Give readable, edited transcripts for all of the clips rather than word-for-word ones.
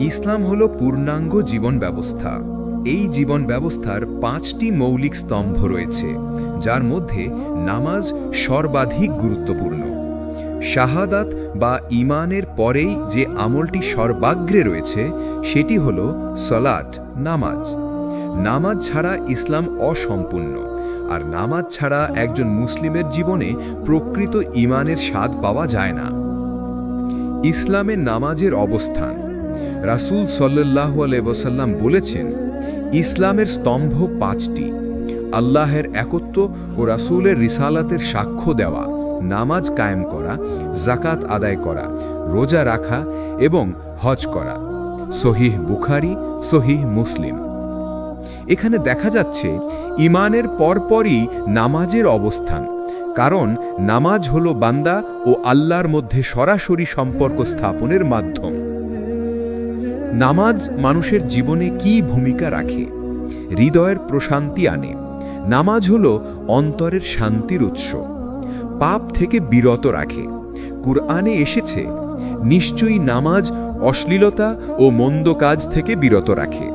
ইসলাম হল পূর্ণাঙ্গ জীবন ব্যবস্থা। এই জীবন ব্যবস্থার 5টি মৌলিক স্তম্ভ রয়েছে, যার মধ্যে নামাজ সর্বাধিক গুরুত্বপূর্ণ। শাহাদাত বা ঈমানের পরেই যে আমলটি সর্বাগ্রে রয়েছে সেটি হল সলাত, নামাজ। নামাজ ছাড়া ইসলাম অসম্পূর্ণ, আর নামাজ ছাড়া একজন মুসলিমের জীবনে প্রকৃত ঈমানের স্বাদ পাওয়া যায় না। ইসলামে নামাজের অবস্থান। রাসূল সাল্লাল্লাহু আলাইহি ওয়াসাল্লাম বলেছেন, ইসলামের স্তম্ভ 5টি: আল্লাহের একত্ব ও রাসূলের রিসালাতের সাক্ষ্য দেওয়া, নামাজ কায়েম করা, যাকাত আদায় করা, রোজা রাখা এবং হজ করা। সহিহ বুখারী, সহিহ মুসলিম। এখানে দেখা যাচ্ছে ঈমানের পরপরই নামাজের অবস্থান, কারণ নামাজ হলো বান্দা ও আল্লাহর মধ্যে সরাসরি সম্পর্ক স্থাপনের মাধ্যম। নামাজ মানুষের জীবনে কি ভূমিকা রাখে? হৃদয়ের প্রশান্তি আনে। নামাজ হলো অন্তরের শান্তির উৎস। পাপ থেকে বিরত রাখে। কুরআনে এসেছে, নিশ্চয়ই নামাজ অশ্লীলতা ও মন্দ কাজ থেকে বিরত রাখে।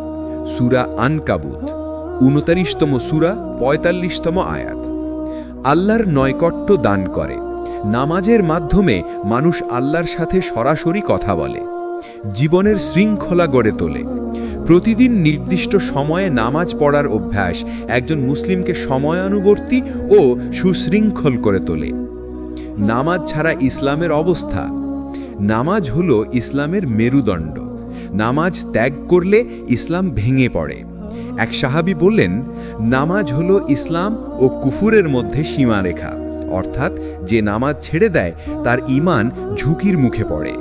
সূরা আনকাবুত 29তম সূরা 45তম আয়াত। আল্লাহর নৈকট্য দান করে। নামাজের মাধ্যমে মানুষ আল্লাহর সাথে সরাসরি কথা বলে। জীবনের শৃঙ্খলা গড়ে তোলে। প্রতিদিন নির্দিষ্ট সময়ে নামাজ পড়ার অভ্যাস একজন মুসলিমকে সময়ানুবর্তী ও সুশৃঙ্খল করে তোলে। নামাজ ছাড়া ইসলামের অবস্থা। নামাজ হলো ইসলামের মেরুদণ্ড। নামাজ ত্যাগ করলে ইসলাম ভেঙে পড়ে। এক সাহাবী বললেন, নামাজ হলো ইসলাম ও কুফুরের মধ্যে সীমারেখা, অর্থাৎ যে নামাজ ছেড়ে দেয় তার ঈমান ঝুঁকির মুখে পড়ে।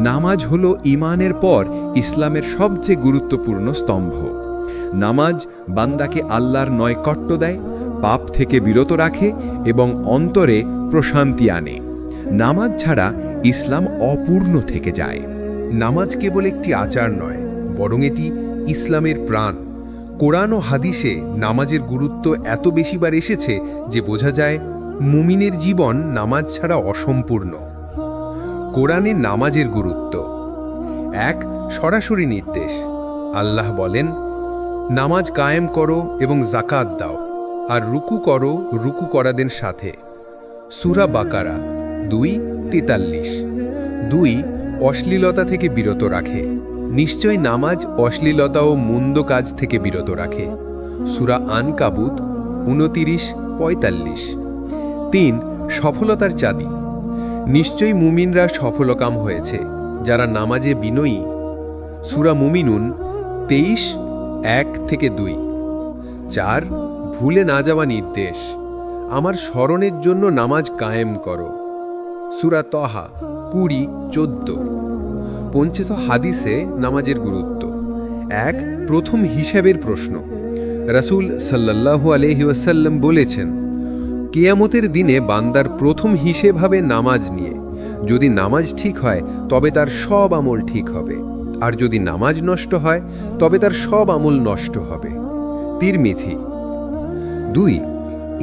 নামাজ হলো ঈমানের পর ইসলামের সবচেয়ে গুরুত্বপূর্ণ স্তম্ভ। নামাজ বান্দাকে আল্লাহর নৈকট্য দেয়, পাপ থেকে বিরত রাখে এবং অন্তরে প্রশান্তি আনে। নামাজ ছাড়া ইসলাম অপূর্ণ থেকে যায়। নামাজ কেবল একটি আচার নয়, বরং এটি ইসলামের প্রাণ। কোরআন ও হাদিসে নামাজের গুরুত্ব এত বেশিবার এসেছে যে বোঝা যায় মুমিনের জীবন নামাজ ছাড়া অসম্পূর্ণ। কোরআনে নামাজের গুরুত্ব। 1. সরাসরি নির্দেশ। আল্লাহ বলেন, নামাজ কায়েম করো এবং যাকাত দাও, আর রুকু করো রুকু করাদের সাথে। সূরা বাকারা 2:43। 2. অশ্লীলতা থেকে বিরত রাখে। নিশ্চয় নামাজ অশ্লীলতা ও মন্দ কাজ থেকে বিরত রাখে। সূরা আনকাবুত 29:45। 3. সফলতার চাবি। নিশ্চয়ই মুমিনরা সফলকাম হয়েছে যারা নামাজে বিনয়ী। সূরা মুমিনুন 23:1-2। 4. ভুলে না যাওয়া নির্দেশ। আমার স্মরণের জন্য নামাজ কায়েম করো। সূরা তহা 20:14। পঞ্চিত হাদিসে নামাজের গুরুত্ব। 1. প্রথম হিসাবের প্রশ্ন। রাসূল সাল্লাল্লাহু আলাইহি ওয়াসাল্লাম বলেছেন, কিয়ামতের দিনে বান্দার প্রথম হিসেব হবে নামাজ নিয়ে। যদি নামাজ ঠিক হয় তবে তার সব আমল ঠিক হবে, আর যদি নামাজ নষ্ট হয় তবে তার সব আমল নষ্ট হবে। তিরমিজি। 2.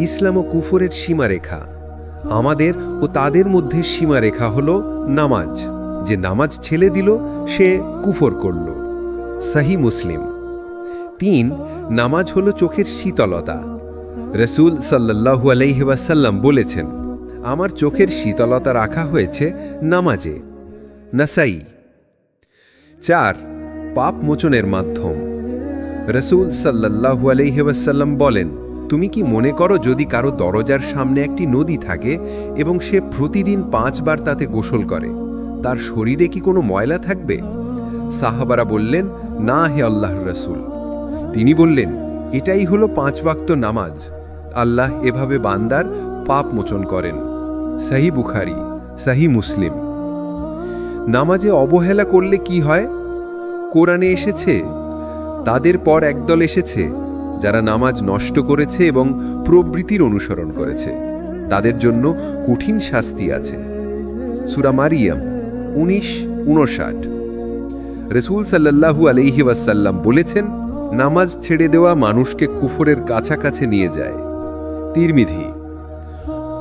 ইসলাম ও কুফরের সীমারেখা। আমাদের ও তাদের মধ্যে সীমারেখা হল নামাজ। যে নামাজ ছেড়ে দিল সে কুফর করল। সহিহ মুসলিম। 3. নামাজ হলো চোখের শীতলতা। রাসূল সাল্লাল্লাহু আলাইহি ওয়াসাল্লাম বলেছেন, আমার চোখের শীতলতা রাখা হয়েছে নামাজে। নাসাই। 4. পাপ মোচনের মাধ্যম। রাসূল সাল্লাল্লাহু আলাইহি ওয়াসাল্লাম বলেন, তুমি কি মনে করো যদি কারো দরজার সামনে একটি নদী থাকে এবং সে প্রতিদিন 5 বার তাতে গোসল করে, তার শরীরে কি কোনো ময়লা থাকবে? সাহাবারা বললেন, না হে আল্লাহর রাসূল। তিনি বললেন, এটাই হলো 5 ওয়াক্ত নামাজ। আল্লাহ এভাবে বান্দার পাপ মোচন করেন। সহিহ বুখারী, সহিহ মুসলিম। নামাজে অবহেলা করলে কি হয়? কোরআনে এসেছে, তাদের পর একদল এসেছে যারা নামাজ নষ্ট করেছে এবং প্রবৃত্তির অনুসরণ করেছে। তাদের জন্য কঠিন শাস্তি আছে। সূরা মারিয়াম 19:59। রাসূল সাল্লাল্লাহু আলাইহি ওয়াসাল্লাম বলেছেন, নামাজ ছেড়ে দেওয়া মানুষকে কুফরের কাছাকাছি নিয়ে যায়। তিরমিজি।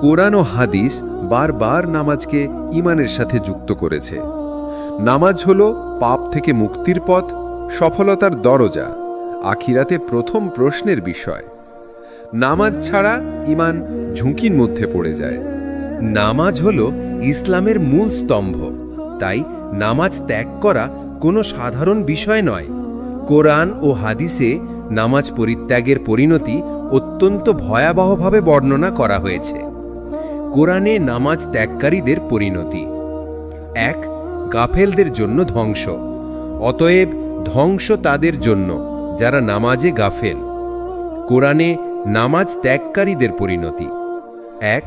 কোরআন ও হাদিস বারবার নামাজকে ঈমানের সাথে যুক্ত করেছে। নামাজ হল পাপ থেকে মুক্তির পথ, সফলতার দরজা, আখিরাতে প্রথম প্রশ্নের বিষয়। নামাজ ছাড়া ঈমান ঝুঁকির মধ্যে পড়ে যায়। নামাজ হল ইসলামের মূল স্তম্ভ, তাই নামাজ ত্যাগ করা কোনো সাধারণ বিষয় নয়। কোরআন ও হাদিসে নামাজ পরিত্যাগের পরিণতি অত্যন্ত ভয়াবহভাবে বর্ণনা করা হয়েছে। কোরআনে নামাজ ত্যাগকারীদের পরিণতি: 1. গাফেলদের জন্য ধ্বংস। অতএব ধ্বংস তাদের জন্য যারা নামাজে গাফেল। কোরআনে নামাজ ত্যাগকারীদের পরিণতি: 1.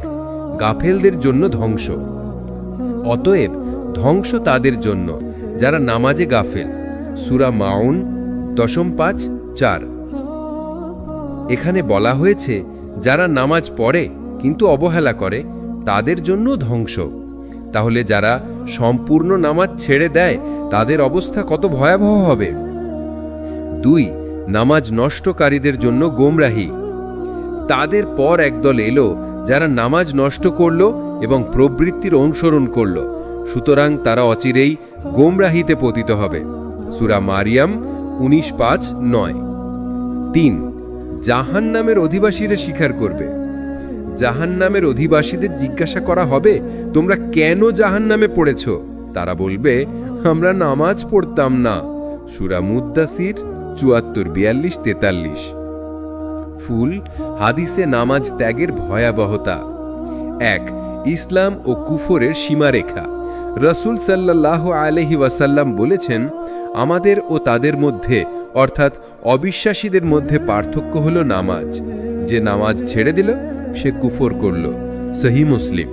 গাফেলদের জন্য ধ্বংস। অতএব ধ্বংস তাদের জন্য যারা নামাজে গাফেল। সূরা মাউন 10:5-4। এখানে বলা হয়েছে যারা নামাজ পড়ে কিন্তু অবহেলা করে তাদের জন্য ধ্বংস। তাহলে যারা সম্পূর্ণ নামাজ ছেড়ে দেয় তাদের অবস্থা কত ভয়াবহ হবে। 2. নামাজ নষ্টকারীদের জন্য গোমরাহি। তাদের পর একদল এলো যারা নামাজ নষ্ট করল এবং প্রবৃত্তির অনুসরণ করল, সুতরাং তারা অচিরেই গোমরাহিতে পতিত হবে। সূরা মারিয়াম 19:5-9। 3. জাহান্নামের অধিবাসীরা স্বীকার করবে। জাহান্নামের অধিবাসীদের জিজ্ঞাসা করা হবে, তোমরা কেন জাহান্নামে পড়েছ? তারা বলবে, আমরা নামাজ পড়তাম না। সূরা মুদ্দাসির 74-42-43। ফুল হাদিসে নামাজ ত্যাগের ভয়াবহতা। 1. ইসলাম ও কুফরের সীমারেখা। রাসূল সাল্লাল্লাহু আলাইহি ওয়াসাল্লাম বলেছেন, আমাদের ও তাদের মধ্যে অর্থাৎ অবিশ্বাসীদের মধ্যে পার্থক্য হল নামাজ। যে নামাজ ছেড়ে দিল সে কুফর করল। সহিহ মুসলিম।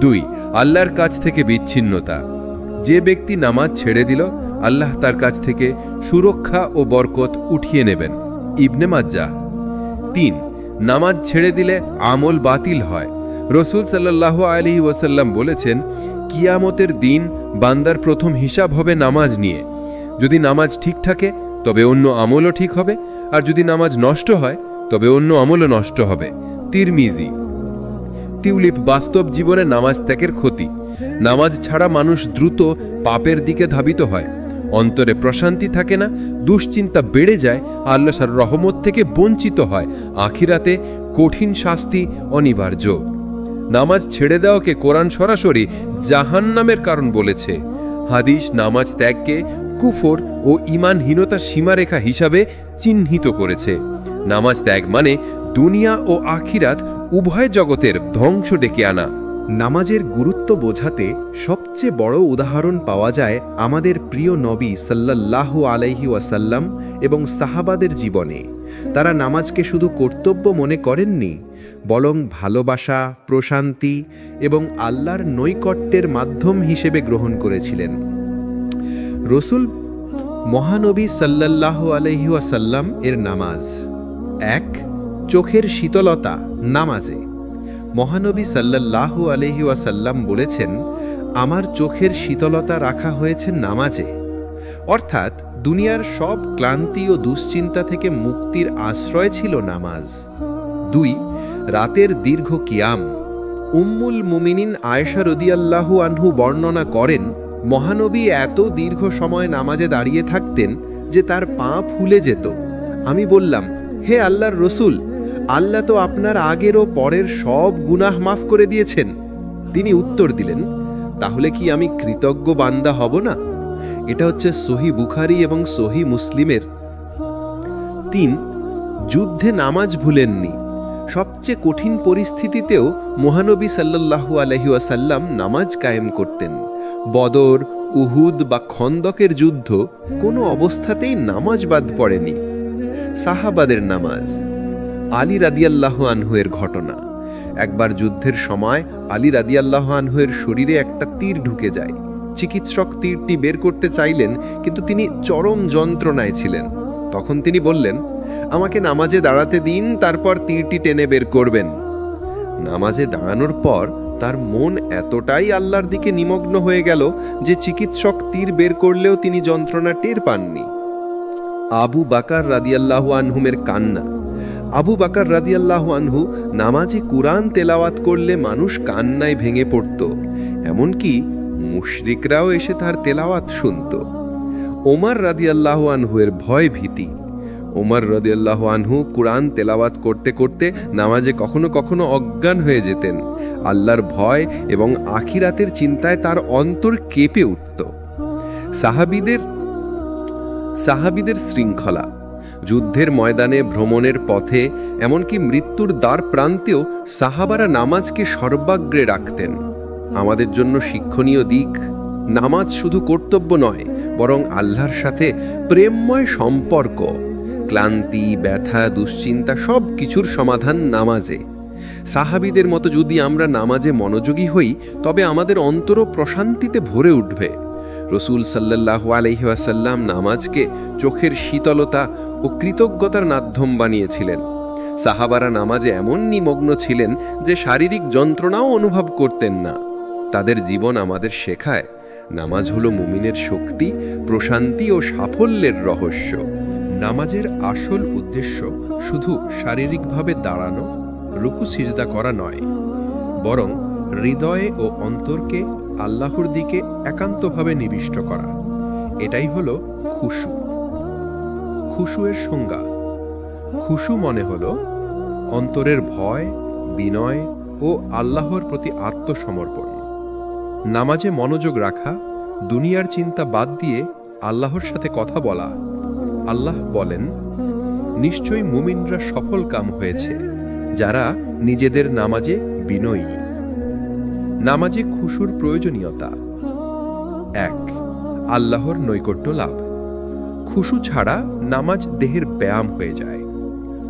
2. আল্লাহর কাছ থেকে বিচ্ছিন্নতা। যে ব্যক্তি নামাজ ছেড়ে দিল আল্লাহ তার কাছ থেকে সুরক্ষা ও বরকত উঠিয়ে নেবেন। ইবনে মাজ্জাহ। 3. নামাজ ছেড়ে দিলে আমল বাতিল হয়। রাসূল সাল্লাল্লাহু আলাইহি ওয়াসাল্লাম বলেছেন, কিয়ামতের দিন বান্দার প্রথম হিসাব হবে নামাজ নিয়ে। যদি নামাজ ঠিক থাকে তবে অন্য আমলও ঠিক হবে, আর যদি নামাজ নষ্ট হয় তবে অন্য আমলও নষ্ট হবে। তিরমিজি। টিউলিপ বাস্তব জীবনে নামাজ ত্যাগের ক্ষতি। নামাজ ছাড়া মানুষ দ্রুত পাপের দিকে ধাবিত হয়, অন্তরে প্রশান্তি থাকে না, দুশ্চিন্তা বেড়ে যায়, আল্লাহর রহমত থেকে বঞ্চিত হয়, আখিরাতে কঠিন শাস্তি অনিবার্য। নামাজ ছেড়ে দেওয়াকে কোরআন সরাসরি জাহান্নামের কারণ বলেছে। হাদিস নামাজ ত্যাগকে কুফর ও ঈমানহীনতার সীমারেখা হিসাবে চিহ্নিত করেছে। নামাজ ত্যাগ মানে দুনিয়া ও আখিরাত উভয় জগতের ধ্বংস ডেকে আনা। নামাজের গুরুত্ব বোঝাতে সবচেয়ে বড় উদাহরণ পাওয়া যায় আমাদের প্রিয় নবী সাল্লাল্লাহু আলাইহি ওয়াসাল্লাম এবং সাহাবাদের জীবনে। তারা নামাজকে শুধু কর্তব্য মনে করেননি, বরং ভালোবাসা, প্রশান্তি এবং আল্লাহর নৈকট্যের মাধ্যম হিসেবে গ্রহণ করেছিলেন। রাসূল মহানবী সাল্লাল্লাহু আলাইহি ওয়াসাল্লাম এর নামাজ। 1. চোখের শীতলতা নামাজে। মহানবী সাল্লাল্লাহু আলাইহি ওয়াসাল্লাম বলেছেন, আমার চোখের শীতলতা রাখা হয়েছে নামাজে। অর্থাৎ দুনিয়ার সব ক্লান্তি ও দুশ্চিন্তা থেকে মুক্তির আশ্রয় ছিল নামাজ। 2. রাতের দীর্ঘ কিয়াম। উম্মুল মুমিনিন আয়েশা রাদিয়াল্লাহু আনহু বর্ণনা করেন, মহানবী এত দীর্ঘ সময় নামাজে দাঁড়িয়ে থাকতেন যে তার পা ফুলে যেত। আমি বললাম, হে আল্লাহর রসুল, আল্লাহ তো আপনার আগের ও পরের সব গুনাহ মাফ করে দিয়েছেন। তিনি উত্তর দিলেন, তাহলে কি আমি কৃতজ্ঞ বান্দা হব না? এটা হচ্ছে সহিহ বুখারী এবং সহিহ মুসলিমের। 3. যুদ্ধে নামাজ ভুলেননি। সবচেয়ে কঠিন পরিস্থিতিতেও মহানবী সাল্লাল্লাহু আলাইহি ওয়াসাল্লাম নামাজ কায়েম করতেন। বদর, উহুদ বা খন্দকের যুদ্ধ কোনো অবস্থাতেই নামাজ বাদ পড়েনি। সাহাবাদের নামাজ। আলী রাদিয়াল্লাহু আনহু এর ঘটনা। একবার যুদ্ধের সময় আলী রাদিয়াল্লাহু আনহু এর শরীরে একটা তীর ঢুকে যায়। চিকিৎসক তীরটি বের করতে চাইলেন, কিন্তু তিনি চরম যন্ত্রণায় ছিলেন। তখন তিনি বললেন, আমাকে নামাজে দাঁড়াতে দিন, তারপর তীরটি টেনে বের করবেন। নামাজে দাঁড়ানোর পর তার মন এতটাই আল্লাহর দিকে নিমগ্ন হয়ে গেল যে চিকিৎসক তীর বের করলেও তিনি যন্ত্রণা টের পাননি। আবু বকর রাদিয়াল্লাহু আনহুমের কান্না। আবু বকর রাদিয়াল্লাহু আনহু নামাজে কুরআন তেলাওয়াত করলে মানুষ কান্নায় ভেঙে পড়ত। এমনকি মুশরিকরাও এসে তার তেলাওয়াত শুনত। ওমর রাদিয়াল্লাহু আনহুর ভয় ভীতি। ওমর রাদিয়াল্লাহু আনহু কুরআন তেলাওয়াত করতে করতে নামাজে কখনো কখনো অজ্ঞান হয়ে যেতেন। আল্লাহর ভয় এবং আখিরাতের চিন্তায় তার অন্তর কেঁপে উঠত। সাহাবীদের শৃঙ্খলা, যুদ্ধের ময়দানে, ভ্রমণের পথে, এমনকি মৃত্যুর দ্বার প্রান্তেও সাহাবারা নামাজকে সর্বাগ্রে রাখতেন। আমাদের জন্য শিক্ষণীয় দিক, নামাজ শুধু কর্তব্য নয়, বরং আল্লাহর সাথে প্রেমময় সম্পর্ক। ক্লান্তি, ব্যথা, দুশ্চিন্তা সব কিছুর সমাধান নামাজে। সাহাবীদের মতো যদি আমরা নামাজে মনোযোগী হই, তবে আমাদের অন্তরও প্রশান্তিতে ভরে উঠবে। রসুল সাল্লাল্লাহু আলাইহি ওয়াসাল্লাম নামাজকে চোখের শীতলতা ও কৃতজ্ঞতার মাধ্যম বানিয়েছিলেন। সাহাবারা নামাজে এমন নিমগ্ন ছিলেন যে শারীরিক যন্ত্রণাও অনুভব করতেন না। তাদের জীবন আমাদের শেখায়, নামাজ হলো মুমিনের শক্তি, প্রশান্তি ও সাফল্যের রহস্য। নামাজের আসল উদ্দেশ্য শুধু শারীরিকভাবে দাঁড়ানো, রুকু সিজদা করা নয়, বরং হৃদয়ে ও অন্তরকে আল্লাহর দিকে একান্তভাবে নিবিষ্ট করা। এটাই হলো খুশু। খুশুয়ের সংজ্ঞা: খুশু মনে হলো অন্তরের ভয়, বিনয় ও আল্লাহর প্রতি আত্মসমর্পণ। নামাজে মনোযোগ রাখা, দুনিয়ার চিন্তা বাদ দিয়ে আল্লাহর সাথে কথা বলা। আল্লাহ বলেন, নিশ্চয়ই মুমিনরা সফল কাম হয়েছে যারা নিজেদের নামাজে বিনয়ী। নামাজে খুশুর প্রয়োজনীয়তা: ১. আল্লাহর নৈকট্য লাভ। খুশু ছাড়া নামাজ দেহের ব্যায়াম হয়ে যায়।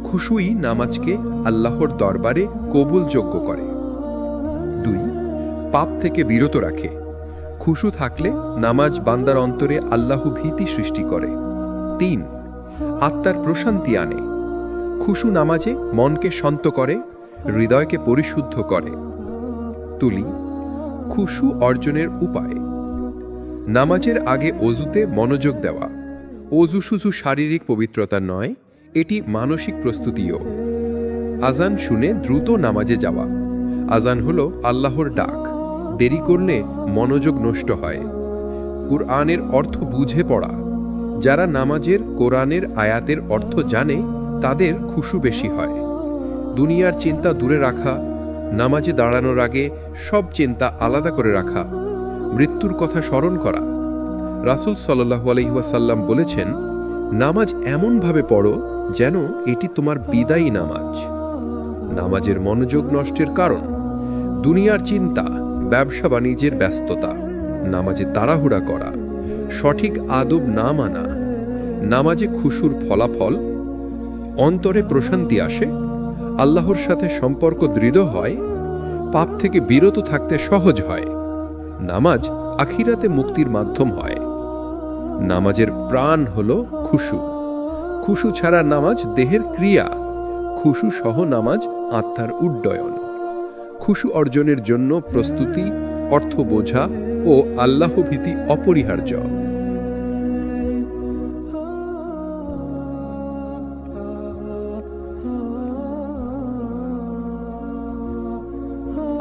খুশুই নামাজকে আল্লাহর দরবারে কবুলযোগ্য করে। ২. পাপ থেকে বিরত রাখে। খুশু থাকলে নামাজ বান্দার অন্তরে আল্লাহ ভীতি সৃষ্টি করে। ৩. আত্মার প্রশান্তি আনে। খুশু নামাজে মনকে শান্ত করে, হৃদয়কে পরিশুদ্ধ করে। তুলি: খুশু অর্জনের উপায়। নামাজের আগে অজুতে মনোযোগ দেওয়া। অজু শুধু শারীরিক পবিত্রতা নয়, এটি মানসিক প্রস্তুতিও। আজান শুনে দ্রুত নামাজে যাওয়া। আজান হলো আল্লাহর ডাক। দেরি করলে মনোযোগ নষ্ট হয়। কুরআনের অর্থ বুঝে পড়া। যারা নামাজের কোরআনের আয়াতের অর্থ জানে, তাদের খুশু বেশি হয়। দুনিয়ার চিন্তা দূরে রাখা। নামাজে দাঁড়ানোর আগে সব চিন্তা আলাদা করে রাখা। মৃত্যুর কথা স্মরণ করা। রাসূল সাল্লাল্লাহু আলাইহি ওয়াসাল্লাম বলেছেন, নামাজ এমনভাবে পড়ো যেন এটি তোমার বিদায়ী নামাজ। নামাজের মনোযোগ নষ্টের কারণ: দুনিয়ার চিন্তা, ব্যবসা বাণিজ্যের ব্যস্ততা, নামাজে তাড়াহুড়া করা, সঠিক আদব না মানা। নামাজে খুশুর ফলাফল: অন্তরে প্রশান্তি আসে, আল্লাহর সাথে সম্পর্ক দৃঢ় হয়, পাপ থেকে বিরত থাকতে সহজ হয়। নামাজ আখিরাতে মুক্তির মাধ্যম হয়। নামাজের প্রাণ হল খুশু। খুশু ছাড়া নামাজ দেহের ক্রিয়া। খুশু সহ নামাজ আত্মার উড্ডয়ন। খুশু অর্জনের জন্য প্রস্তুতি, অর্থ বোঝা ও আল্লাহ ভীতি অপরিহার্য।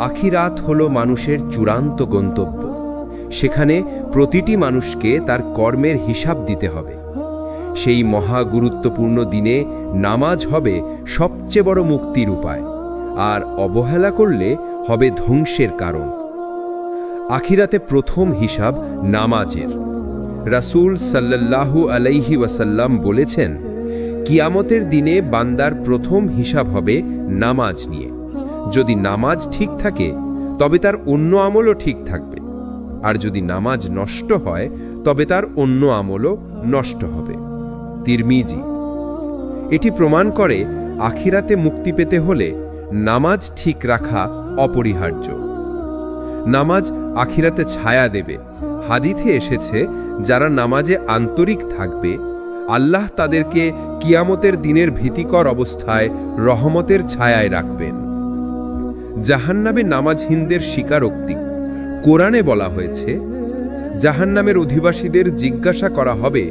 আখিরাত হল মানুষের চূড়ান্ত গন্তব্য। সেখানে প্রতিটি মানুষকে তার কর্মের হিসাব দিতে হবে। সেই মহা গুরুত্বপূর্ণ দিনে নামাজ হবে সবচেয়ে বড় মুক্তির উপায়, আর অবহেলা করলে হবে ধ্বংসের কারণ। আখিরাতে প্রথম হিসাব নামাজের। রাসূল সাল্লাল্লাহু আলাইহি ওয়াসাল্লাম বলেছেন, কিয়ামতের দিনে বান্দার প্রথম হিসাব হবে নামাজ নিয়ে। যদি নামাজ ঠিক থাকে তবে তার অন্য আমলও ঠিক থাকবে, আর যদি নামাজ নষ্ট হয় তবে তার অন্য আমলও নষ্ট হবে। তিরমিজি। এটি প্রমাণ করে আখিরাতে মুক্তি পেতে হলে নামাজ ঠিক রাখা অপরিহার্য। নামাজ আখিরাতে ছায়া দেবে। হাদিসে এসেছে, যারা নামাজে আন্তরিক থাকবে, আল্লাহ তাদেরকে কিয়ামতের দিনের ভীতিকর অবস্থায় রহমতের ছায়ায় রাখবেন। জাহান্নামে নামাজহীনদের স্বীকারোক্তি। কোরআনে বলা হয়েছে, জাহান্নামের অধিবাসীদের জিজ্ঞাসা করা হবে,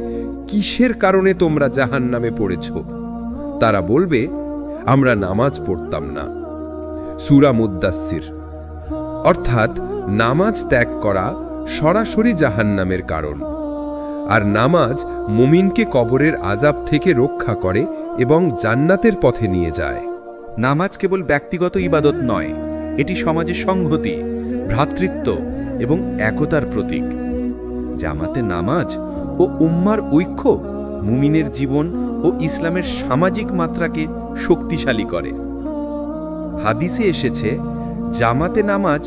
কিসের কারণে তোমরা জাহান্নামে পড়েছ? তারা বলবে, আমরা নামাজ পড়তাম না। সূরা মুদ্দাসসির। অর্থাৎ নামাজ ত্যাগ করা সরাসরি জাহান্নামের কারণ। আর নামাজ মুমিনকে কবরের আযাব থেকে রক্ষা করে এবং জান্নাতের পথে নিয়ে যায়। নামাজ কেবল ব্যক্তিগত ইবাদত নয়, এটি সমাজের সংহতি, ভ্রাতৃত্ব এবং একতার প্রতীক। জামাতে নামাজ ও উম্মার ঐক্য মুমিনের জীবন ও ইসলামের সামাজিক মাত্রাকে শক্তিশালী করে। হাদিসে এসেছে, জামাতে নামাজ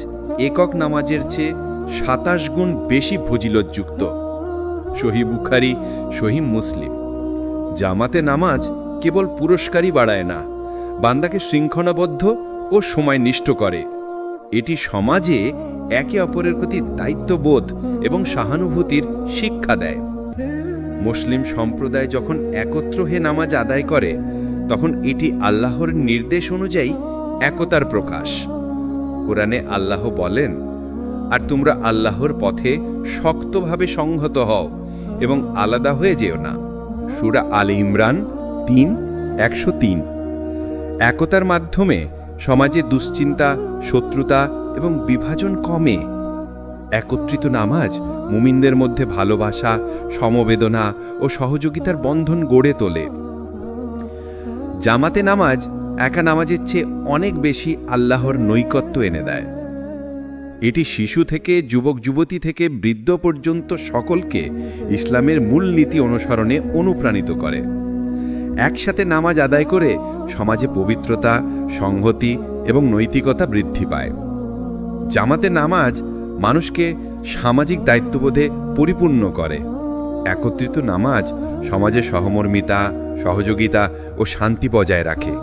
একক নামাজের চেয়ে ২৭ গুণ বেশি ফজিলতযুক্ত। সহিহ বুখারী, সহিহ মুসলিম। জামাতে নামাজ কেবল পুরস্কারই বাড়ায় না, বান্দাকে শৃঙ্খলাবদ্ধ ও সময়নিষ্ঠ করে। এটি সমাজে একে অপরের প্রতি দায়িত্ববোধ এবং সহানুভূতির শিক্ষা দেয়। মুসলিম সম্প্রদায় যখন একত্র হয়ে নামাজ আদায় করে, তখন এটি আল্লাহর নির্দেশ অনুযায়ী একতার প্রকাশ। কোরআনে আল্লাহ বলেন, আর তোমরা আল্লাহর পথে শক্তভাবে সংহত হও এবং আলাদা হয়ে যেও না। সূরা আলে ইমরান ৩:১০৩। একতার মাধ্যমে সমাজে দুশ্চিন্তা, শত্রুতা এবং বিভাজন কমে। একত্রিত নামাজ মুমিনদের মধ্যে ভালোবাসা, সমবেদনা ও সহযোগিতার বন্ধন গড়ে তোলে। জামাতে নামাজ একা নামাজের চেয়ে অনেক বেশি আল্লাহর নৈকট্য এনে দেয়। এটি শিশু থেকে যুবক যুবতী থেকে বৃদ্ধ পর্যন্ত সকলকে ইসলামের মূলনীতি অনুসরণে অনুপ্রাণিত করে। একসাথে নামাজ আদায় করে সমাজে পবিত্রতা, সংহতি এবং নৈতিকতা বৃদ্ধি পায়। জামাতে নামাজ মানুষকে সামাজিক দায়িত্ববোধে পরিপূর্ণ করে। একত্রিত নামাজ সমাজে সহমর্মিতা, সহযোগিতা ও শান্তি বজায় রাখে।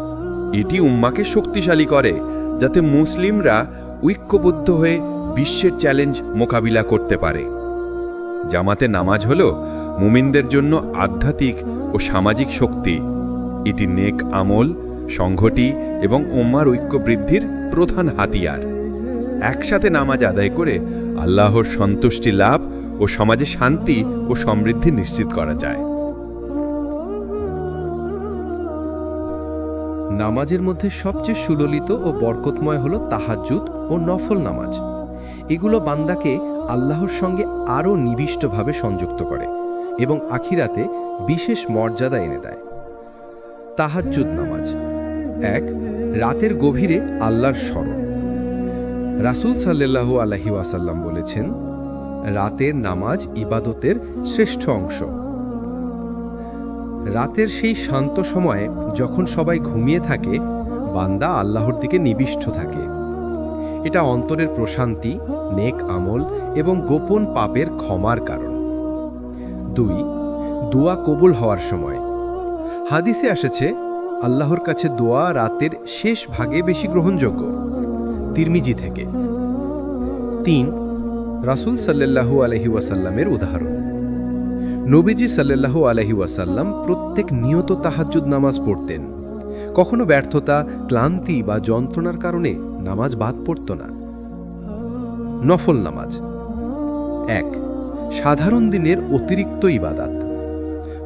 এটি উম্মাকে শক্তিশালী করে, যাতে মুসলিমরা ঐক্যবদ্ধ হয়ে বিশ্বের চ্যালেঞ্জ মোকাবিলা করতে পারে। জামাতে নামাজ হল মুমিনদের জন্য আধ্যাত্মিক ও সামাজিক শক্তি। এটি নেক আমল, সংহতি এবং উম্মার ঐক্য বৃদ্ধির প্রধান হাতিয়ার। একসাথে নামাজ আদায় করে আল্লাহর সন্তুষ্টি লাভ ও সমাজে শান্তি ও সমৃদ্ধি নিশ্চিত করা যায়। নামাজের মধ্যে সবচেয়ে সুললিত ও বরকতময় হল তাহাজ্জুদ ও নফল নামাজ। এগুলো বান্দাকে আল্লাহর সঙ্গে আরও নিবিষ্টভাবে সংযুক্ত করে এবং আখিরাতে বিশেষ মর্যাদা এনে দেয়। তাহাজ্জুদ নামাজ ১. রাতের গভীরে আল্লাহর স্মরণ। রাসূল সাল্লাল্লাহু আলাইহি ওয়াসাল্লাম বলেছেন, রাতের নামাজ ইবাদতের শ্রেষ্ঠ অংশ। রাতের সেই শান্ত সময়ে যখন সবাই ঘুমিয়ে থাকে, বান্দা আল্লাহর দিকে নিবিষ্ট থাকে। এটা অন্তরের প্রশান্তি, নেক আমল এবং গোপন পাপের ক্ষমার কারণ। ২. দোয়া কবুল হওয়ার সময়। হাদিসে এসেছে, আল্লাহর কাছে দোয়া রাতের শেষ ভাগে বেশি গ্রহণযোগ্য। তিরমিজি থেকে। ৩. রাসূল সাল্লাল্লাহু আলাইহি ওয়াসাল্লামের উদাহরণ। নবীজি সাল্লাল্লাহু আলাইহি ওয়াসাল্লাম প্রত্যেক নিয়ত তাহাজ্জুদ নামাজ পড়তেন। কখনো ব্যর্থতা, ক্লান্তি বা যন্ত্রণার কারণে নামাজ বাদ পড়ত না। নফল নামাজ ১. সাধারণ দিনের অতিরিক্ত ইবাদাত।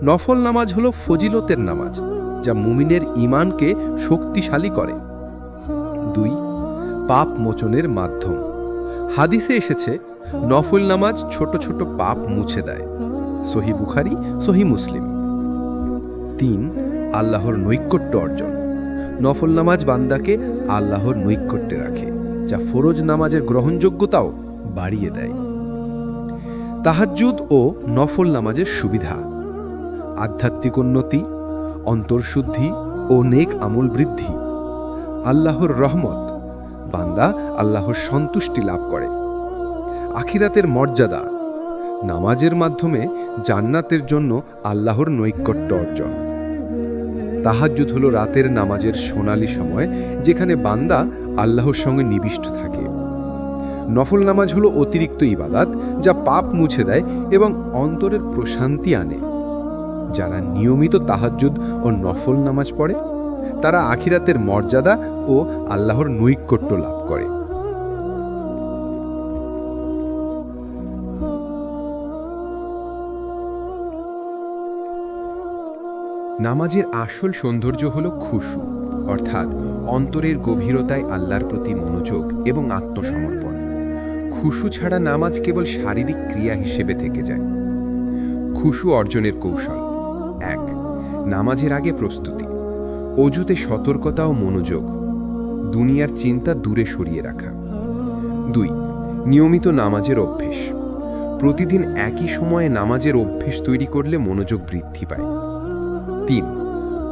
নফল নামাজ হল ফজিলতের নামাজ, যা মুমিনের ঈমানকে শক্তিশালী করে। ২. পাপ মোচনের মাধ্যম। হাদিসে এসেছে, নফল নামাজ ছোট ছোট পাপ মুছে দেয়। সহিহ বুখারী, সহিহ মুসলিম। ৩. আল্লাহর নৈকট্য অর্জন। নফল নামাজ বান্দাকে আল্লাহর নৈকট্যে রাখে, যা ফরজ নামাজের গ্রহণযোগ্যতাও বাড়িয়ে দেয়। তাহাজ্জুদ ও নফল নামাজের সুবিধা: আধ্যাত্মিক উন্নতি, অন্তর্শুদ্ধি ও নেক আমল বৃদ্ধি। আল্লাহর রহমত, বান্দা আল্লাহর সন্তুষ্টি লাভ করে। আখিরাতের মর্যাদা, নামাজের মাধ্যমে জান্নাতের জন্য আল্লাহর নৈকট্য অর্জন। তাহাজ্জুদ হল রাতের নামাজের সোনালী সময়, যেখানে বান্দা আল্লাহর সঙ্গে নিবিষ্ট থাকে। নফল নামাজ হল অতিরিক্ত ইবাদাত, যা পাপ মুছে দেয় এবং অন্তরের প্রশান্তি আনে। যারা নিয়মিত তাহাজ্জুদ ও নফল নামাজ পড়ে, তারা আখিরাতের মর্যাদা ও আল্লাহর নৈকট্য লাভ করে। নামাজের আসল সৌন্দর্য হল খুশু, অর্থাৎ অন্তরের গভীরতায় আল্লাহর প্রতি মনোযোগ এবং আত্মসমর্পণ। খুশু ছাড়া নামাজ কেবল শারীরিক ক্রিয়া হিসেবে থেকে যায়। খুশু অর্জনের কৌশল: 1. নামাজের আগে প্রস্তুতি। অজুতে সতর্কতা ও মনোযোগ, দুনিয়ার চিন্তা দূরে সরিয়ে রাখা। 2. নিয়মিত নামাজের অভ্যেস। প্রতিদিন একই সময়ে নামাজের অভ্যেস তৈরি করলে মনোযোগ বৃদ্ধি পায়। 3.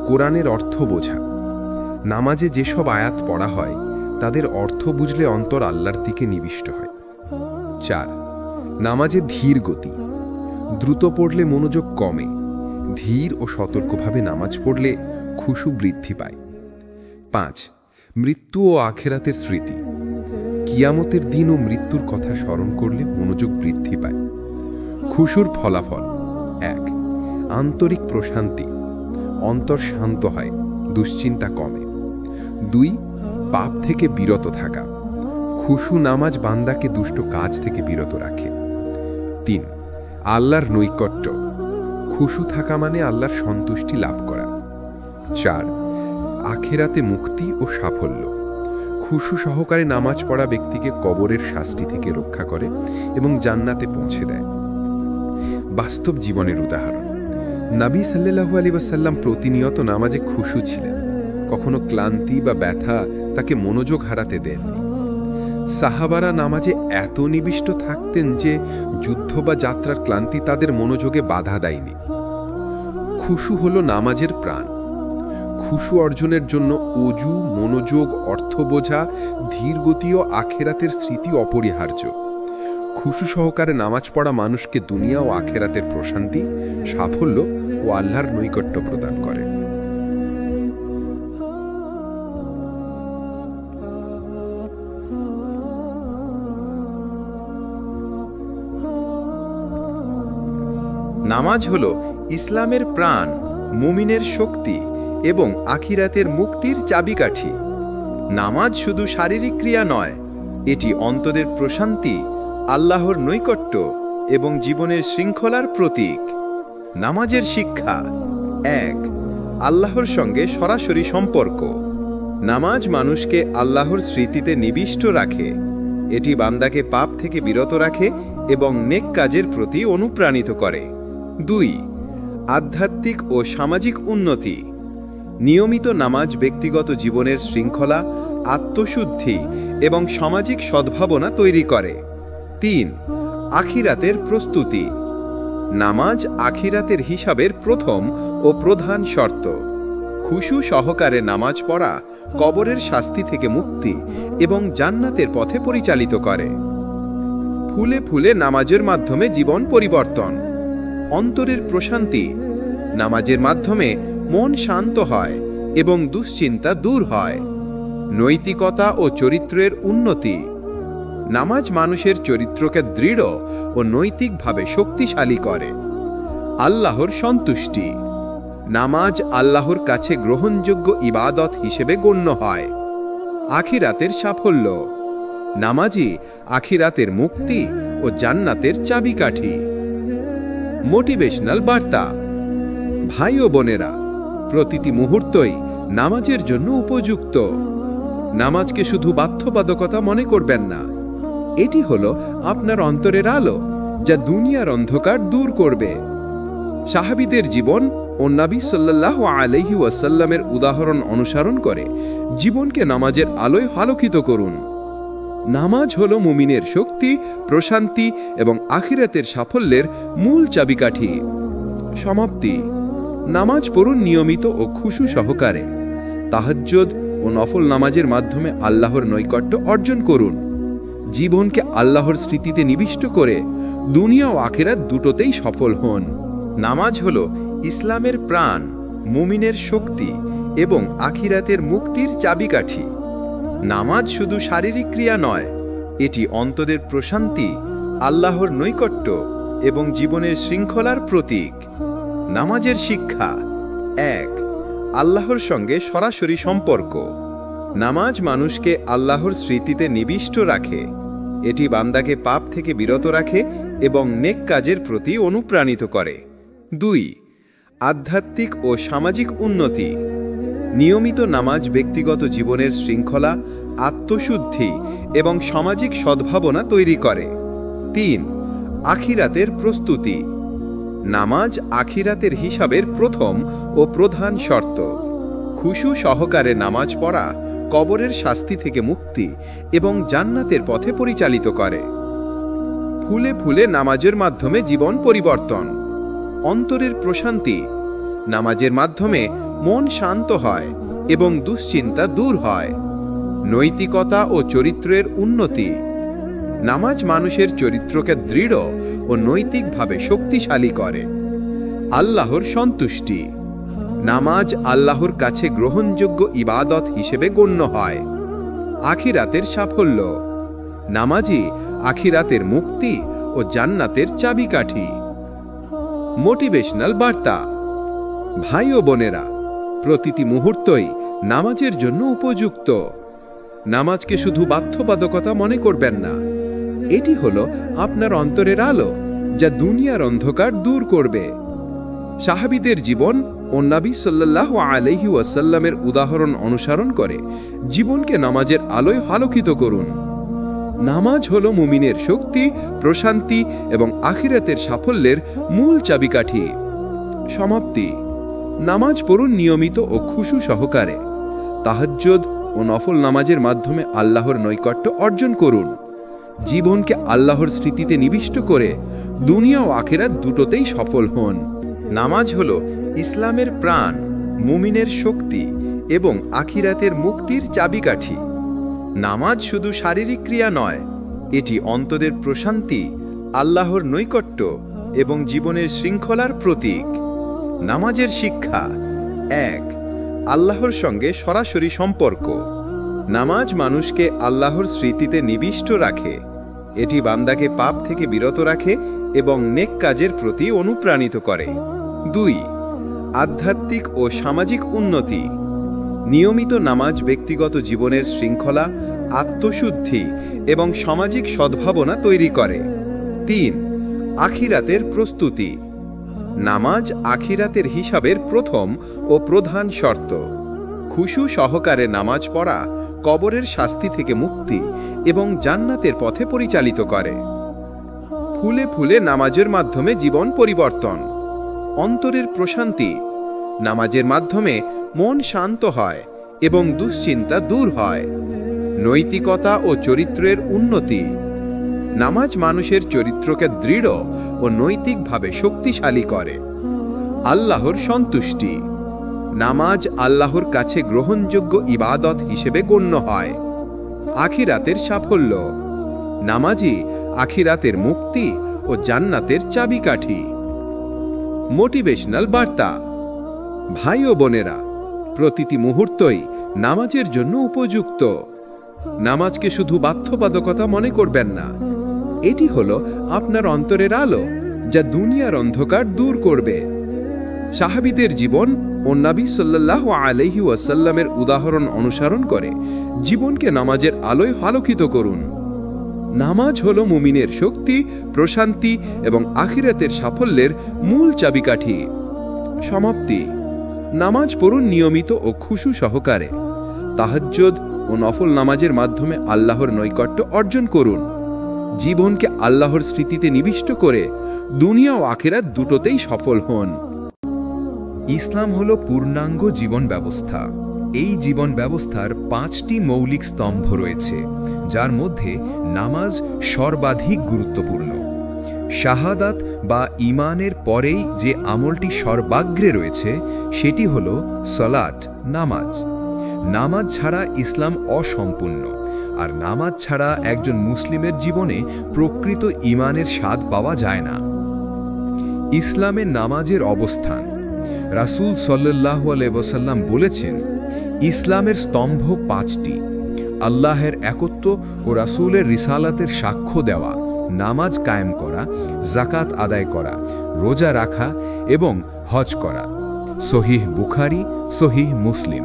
কোরআনের অর্থ বোঝা। নামাজে যেসব আয়াত পড়া হয় তাদের অর্থ বুঝলে অন্তর আল্লাহর দিকে নিবিষ্ট হয়। 4. নামাজে ধীর গতি। দ্রুত পড়লে মনোযোগ কমে, ধীর ও সতর্কভাবে নামাজ পড়লে খুশু বৃদ্ধি পায়। 5. মৃত্যু ও আখেরাতের স্মৃতি। কিয়ামতের দিন ও মৃত্যুর কথা স্মরণ করলে মনোযোগ বৃদ্ধি পায়। খুশুর ফলাফল: 1. আন্তরিক প্রশান্তি, অন্তর শান্ত হয়, দুশ্চিন্তা কমে। 2. পাপ থেকে বিরত থাকা। খুশু নামাজ বান্দাকে দুষ্ট কাজ থেকে বিরত রাখে। 3. আল্লাহর নৈকট্য। খুশু থাকা মানে আল্লাহর সন্তুষ্টি লাভ করা। 4. আখেরাতে মুক্তি ও সাফল্য। খুশু সহকারে নামাজ পড়া ব্যক্তিকে কবরের শাস্তি থেকে রক্ষা করে এবং জান্নাতে পৌঁছে দেয়। বাস্তব জীবনের উদাহরণ: নবী সাল্লাল্লাহু আলাইহি ওয়াসাল্লাম প্রতিনিয়ত নামাজে খুশু ছিলেন। কখনো ক্লান্তি বা ব্যথা তাকে মনোযোগ হারাতে দেননি। সাহাবারা নামাজে এত নিবিষ্ট থাকতেন যে যুদ্ধ বা যাত্রার ক্লান্তি তাদের মনোযোগে বাধা দেয়নি। খুশু হলো নামাজের প্রাণ। খুশু অর্জনের জন্য অজু, মনোযোগ, অর্থ বোঝা, ধীর গতি ও আখেরাতের স্মৃতি অপরিহার্য। খুশু সহকারে নামাজ পড়া মানুষকে দুনিয়া ও আখেরাতের প্রশান্তি, সাফল্য ও আল্লাহর নৈকট্য প্রদান করে। নামাজ হল ইসলামের প্রাণ, মুমিনের শক্তি এবং আখিরাতের মুক্তির চাবিকাঠি। নামাজ শুধু শারীরিক ক্রিয়া নয়, এটি অন্তরের প্রশান্তি, আল্লাহর নৈকট্য এবং জীবনের শৃঙ্খলার প্রতীক। নামাজের শিক্ষা: 1. আল্লাহর সঙ্গে সরাসরি সম্পর্ক। নামাজ মানুষকে আল্লাহর স্মৃতিতে নিবিষ্ট রাখে। এটি বান্দাকে পাপ থেকে বিরত রাখে এবং নেক কাজের প্রতি অনুপ্রাণিত করে। 2. আধ্যাত্মিক ও সামাজিক উন্নতি। নিয়মিত নামাজ ব্যক্তিগত জীবনের শৃঙ্খলা, আত্মশুদ্ধি এবং সামাজিক সদ্ভাবনা তৈরি করে। 3. আখিরাতের প্রস্তুতি। নামাজ আখিরাতের হিসাবের প্রথম ও প্রধান শর্ত। খুশু সহকারে নামাজ পড়া কবরের শাস্তি থেকে মুক্তি এবং জান্নাতের পথে পরিচালিত করে। ফুলে ফুলে নামাজের মাধ্যমে জীবন পরিবর্তন। অন্তরের প্রশান্তি। নামাজের মাধ্যমে মন শান্ত হয় এবং দুশ্চিন্তা দূর হয়। নৈতিকতা ও চরিত্রের উন্নতি। নামাজ মানুষের চরিত্রকে দৃঢ় ও নৈতিকভাবে শক্তিশালী করে। আল্লাহর সন্তুষ্টি। নামাজ আল্লাহর কাছে গ্রহণযোগ্য ইবাদত হিসেবে গণ্য হয়। আখিরাতের সাফল্য। নামাজই আখিরাতের মুক্তি ও জান্নাতের চাবিকাঠি। মোটিভেশনাল বার্তা: ভাই ও বোনেরা, প্রতিটি মুহূর্তই নামাজের জন্য উপযুক্ত। নামাজকে শুধু বাধ্যবাধকতা মনে করবেন না। এটি হলো আপনার অন্তরের আলো, যা দুনিয়ার অন্ধকার দূর করবে। সাহাবীদের জীবন ও নবী সাল্লাল্লাহু আলাইহি ওয়াসাল্লামের উদাহরণ অনুসরণ করে জীবনকে নামাজের আলোয় আলোকিত করুন। নামাজ হলো মুমিনের শক্তি, প্রশান্তি এবং আখিরাতের সাফল্যের মূল চাবিকাঠি। সমাপ্তি: নামাজ পড়ুন নিয়মিত ও খুশু সহকারে। তাহাজ্জুদ ও নফল নামাজের মাধ্যমে আল্লাহর নৈকট্য অর্জন করুন। জীবনকে আল্লাহর স্মৃতিতে নিবিষ্ট করে দুনিয়া ও আখিরাত দুটোতেই সফল হন। নামাজ হলো ইসলামের প্রাণ, মুমিনের শক্তি এবং আখিরাতের মুক্তির চাবিকাঠি। নামাজ শুধু শারীরিক ক্রিয়া নয়, এটি অন্তরের প্রশান্তি, আল্লাহর নৈকট্য এবং জীবনের শৃঙ্খলার প্রতীক। নামাজের শিক্ষা: 1. আল্লাহর সঙ্গে সরাসরি সম্পর্ক। নামাজ মানুষকে আল্লাহর স্মৃতিতে নিবিষ্ট রাখে। এটি বান্দাকে পাপ থেকে বিরত রাখে এবং নেক কাজের প্রতি অনুপ্রাণিত করে। 2. আধ্যাত্মিক ও সামাজিক উন্নতি। নিয়মিত নামাজ ব্যক্তিগত জীবনের শৃঙ্খলা, আত্মশুদ্ধি এবং সামাজিক সদ্ভাবনা তৈরি করে। 3. আখিরাতের প্রস্তুতি। নামাজ আখিরাতের হিসাবের প্রথম ও প্রধান শর্ত। খুশু সহকারে নামাজ পড়া কবরের শাস্তি থেকে মুক্তি এবং জান্নাতের পথে পরিচালিত করে। ফুলে ফুলে নামাজের মাধ্যমে জীবন পরিবর্তন। অন্তরের প্রশান্তি। নামাজের মাধ্যমে মন শান্ত হয় এবং দুশ্চিন্তা দূর হয়। নৈতিকতা ও চরিত্রের উন্নতি। নামাজ মানুষের চরিত্রকে দৃঢ় ও নৈতিকভাবে শক্তিশালী করে। আল্লাহর সন্তুষ্টি। নামাজ আল্লাহর কাছে গ্রহণযোগ্য ইবাদত হিসেবে গণ্য হয়। আখিরাতের সাফল্য। নামাজই আখিরাতের মুক্তি ও জান্নাতের চাবিকাঠি। মোটিভেশনাল বার্তা। ভাই ও বোনেরা, প্রতিটি মুহূর্তই নামাজের জন্য উপযুক্ত। নামাজকে শুধু বাধ্যবাধকতা মনে করবেন না। এটি হলো আপনার অন্তরের আলো, যা দুনিয়ার অন্ধকার দূর করবে। সাহাবীদের জীবন ও নবী সাল্লাল্লাহু আলাইহি ওয়াসাল্লামের উদাহরণ অনুসরণ করে জীবনকে নামাজের আলোয় আলোকিত করুন। নামাজ হলো মুমিনের শক্তি, প্রশান্তি এবং আখিরাতের সাফল্যের মূল চাবিকাঠি। সমাপ্তি। নামাজ পড়ুন নিয়মিত ও খুশু সহকারে। তাহাজ্জুদ ও নফল নামাজের মাধ্যমে আল্লাহর নৈকট্য অর্জন করুন। জীবনকে আল্লাহর স্মৃতিতে নিবিষ্ট করে দুনিয়া ও আখিরাত দুটোতেই সফল হন। নামাজ হলো ইসলামের প্রাণ, মুমিনের শক্তি এবং আখিরাতের মুক্তির চাবিকাঠি। নামাজ শুধু শারীরিক ক্রিয়া নয়, এটি অন্তরের প্রশান্তি, আল্লাহর নৈকট্য এবং জীবনের শৃঙ্খলার প্রতীক। নামাজের শিক্ষা। 1. আল্লাহর সঙ্গে সরাসরি সম্পর্ক। নামাজ মানুষকে আল্লাহর স্মৃতিতে নিবিষ্ট রাখে। এটি বান্দাকে পাপ থেকে বিরত রাখে এবং নেক কাজের প্রতি অনুপ্রাণিত করে। 2. আধ্যাত্মিক ও সামাজিক উন্নতি। নিয়মিত নামাজ ব্যক্তিগত জীবনের শৃঙ্খলা, আত্মশুদ্ধি এবং সামাজিক সদ্ভাবনা তৈরি করে। 3. আখিরাতের প্রস্তুতি। নামাজ আখিরাতের হিসাবের প্রথম ও প্রধান শর্ত। খুশু সহকারে নামাজ পড়া কবরের শাস্তি থেকে মুক্তি এবং জান্নাতের পথে পরিচালিত করে। ফুলে ফুলে নামাজের মাধ্যমে জীবন পরিবর্তন। অন্তরের প্রশান্তি। নামাজের মাধ্যমে মন শান্ত হয় এবং দুশ্চিন্তা দূর হয়। নৈতিকতা ও চরিত্রের উন্নতি। নামাজ মানুষের চরিত্রকে দৃঢ় ও নৈতিকভাবে শক্তিশালী করে। আল্লাহর সন্তুষ্টি। নামাজ আল্লাহর কাছে গ্রহণযোগ্য ইবাদত হিসেবে গণ্য হয়। আখিরাতের সাফল্য। নামাজই আখিরাতের মুক্তি ও জান্নাতের চাবিকাঠি। মোটিভেশনাল বার্তা। ভাই ও বোনেরা, প্রতিটি মুহূর্তই নামাজের জন্য উপযুক্ত। নামাজকে শুধু বাধ্যবাধকতা মনে করবেন না। এটি হলো আপনার অন্তরের আলো, যা দুনিয়ার অন্ধকার দূর করবে। সাহাবীদের জীবন ও নবী সাল্লাল্লাহু আলাইহি ওয়াসাল্লামের উদাহরণ অনুসরণ করে জীবনকে নামাজের আলোয় আলোকিত করুন। নামাজ হলো মুমিনের শক্তি, প্রশান্তি এবং আখিরাতের সাফল্যের মূল চাবিকাঠি। সমাপ্তি। নামাজ পড়ুন নিয়মিত ও খুশু সহকারে। তাহাজ্জুদ ও নফল নামাজের মাধ্যমে আল্লাহর নৈকট্য অর্জন করুন। জীবনকে আল্লাহর স্মৃতিতে নিবিষ্ট করে দুনিয়া ও আখিরাত দুটোতেই সফল হন। ইসলাম হলো পূর্ণাঙ্গ জীবন ব্যবস্থা। এই জীবন ব্যবস্থার 5টি মৌলিক স্তম্ভ রয়েছে, যার মধ্যে নামাজ সর্বাধিক গুরুত্বপূর্ণ। শাহাদাত বা ঈমানের পরেই যে আমলটি সর্বাগ্রে রয়েছে সেটি হলো সালাত, নামাজ। নামাজ ছাড়া ইসলাম অসম্পূর্ণ, আর নামাজ ছাড়া একজন মুসলিমের জীবনে প্রকৃত ঈমানের স্বাদ পাওয়া যায় না। ইসলামে নামাজের অবস্থান। রাসূল সাল্লাল্লাহু আলাইহি ওয়াসাল্লাম বলেছেন, ইসলামের স্তম্ভ 5টি: আল্লাহের একত্ব ও রাসূলের রিসালাতের সাক্ষ্য দেওয়া, নামাজ কায়েম করা, যাকাত আদায় করা, রোজা রাখা এবং হজ করা। সহিহ বুখারী, সহিহ মুসলিম।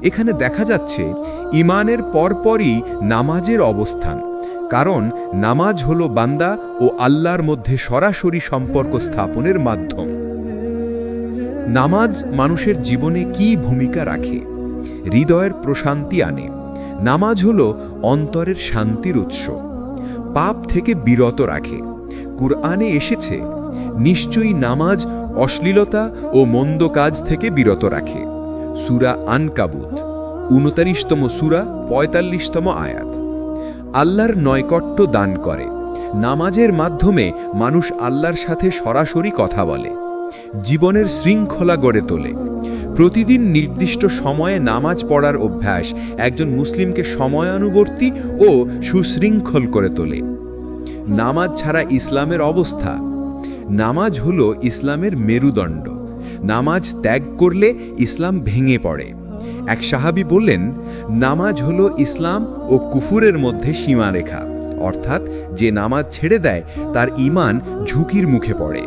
এখানে দেখা যাচ্ছে ঈমানের পরপরই নামাজের অবস্থান, কারণ নামাজ হলো বান্দা ও আল্লাহর মধ্যে সরাসরি সম্পর্ক স্থাপনের মাধ্যম। নামাজ মানুষের জীবনে কি ভূমিকা রাখে? হৃদয়ের প্রশান্তি আনে। নামাজ হলো অন্তরের শান্তির উৎস, পাপ থেকে বিরত রাখে। কুরআনে এসেছে, নিশ্চয়ই নামাজ অশ্লীলতা ও মন্দ কাজ থেকে বিরত রাখে। সূরা আনকাবুত 29তম সূরা 45তম আয়াত। আল্লাহর নৈকট্য দান করে। নামাজের মাধ্যমে মানুষ আল্লাহর সাথে সরাসরি কথা বলে, জীবনের শৃঙ্খলা গড়ে তোলে। প্রতিদিন নির্দিষ্ট সময়ে নামাজ পড়ার অভ্যাস একজন মুসলিমকে সময়ানুবর্তী ও সুশৃঙ্খল করে তোলে। নামাজ ছাড়া ইসলামের অবস্থা। নামাজ হলো ইসলামের মেরুদণ্ড। নামাজ ত্যাগ করলে ইসলাম ভেঙে পড়ে। এক সাহাবী বললেন, নামাজ হলো ইসলাম ও কুফুরের মধ্যে সীমারেখা, অর্থাৎ যে নামাজ ছেড়ে দেয় তার ঈমান ঝুঁকির মুখে পড়ে।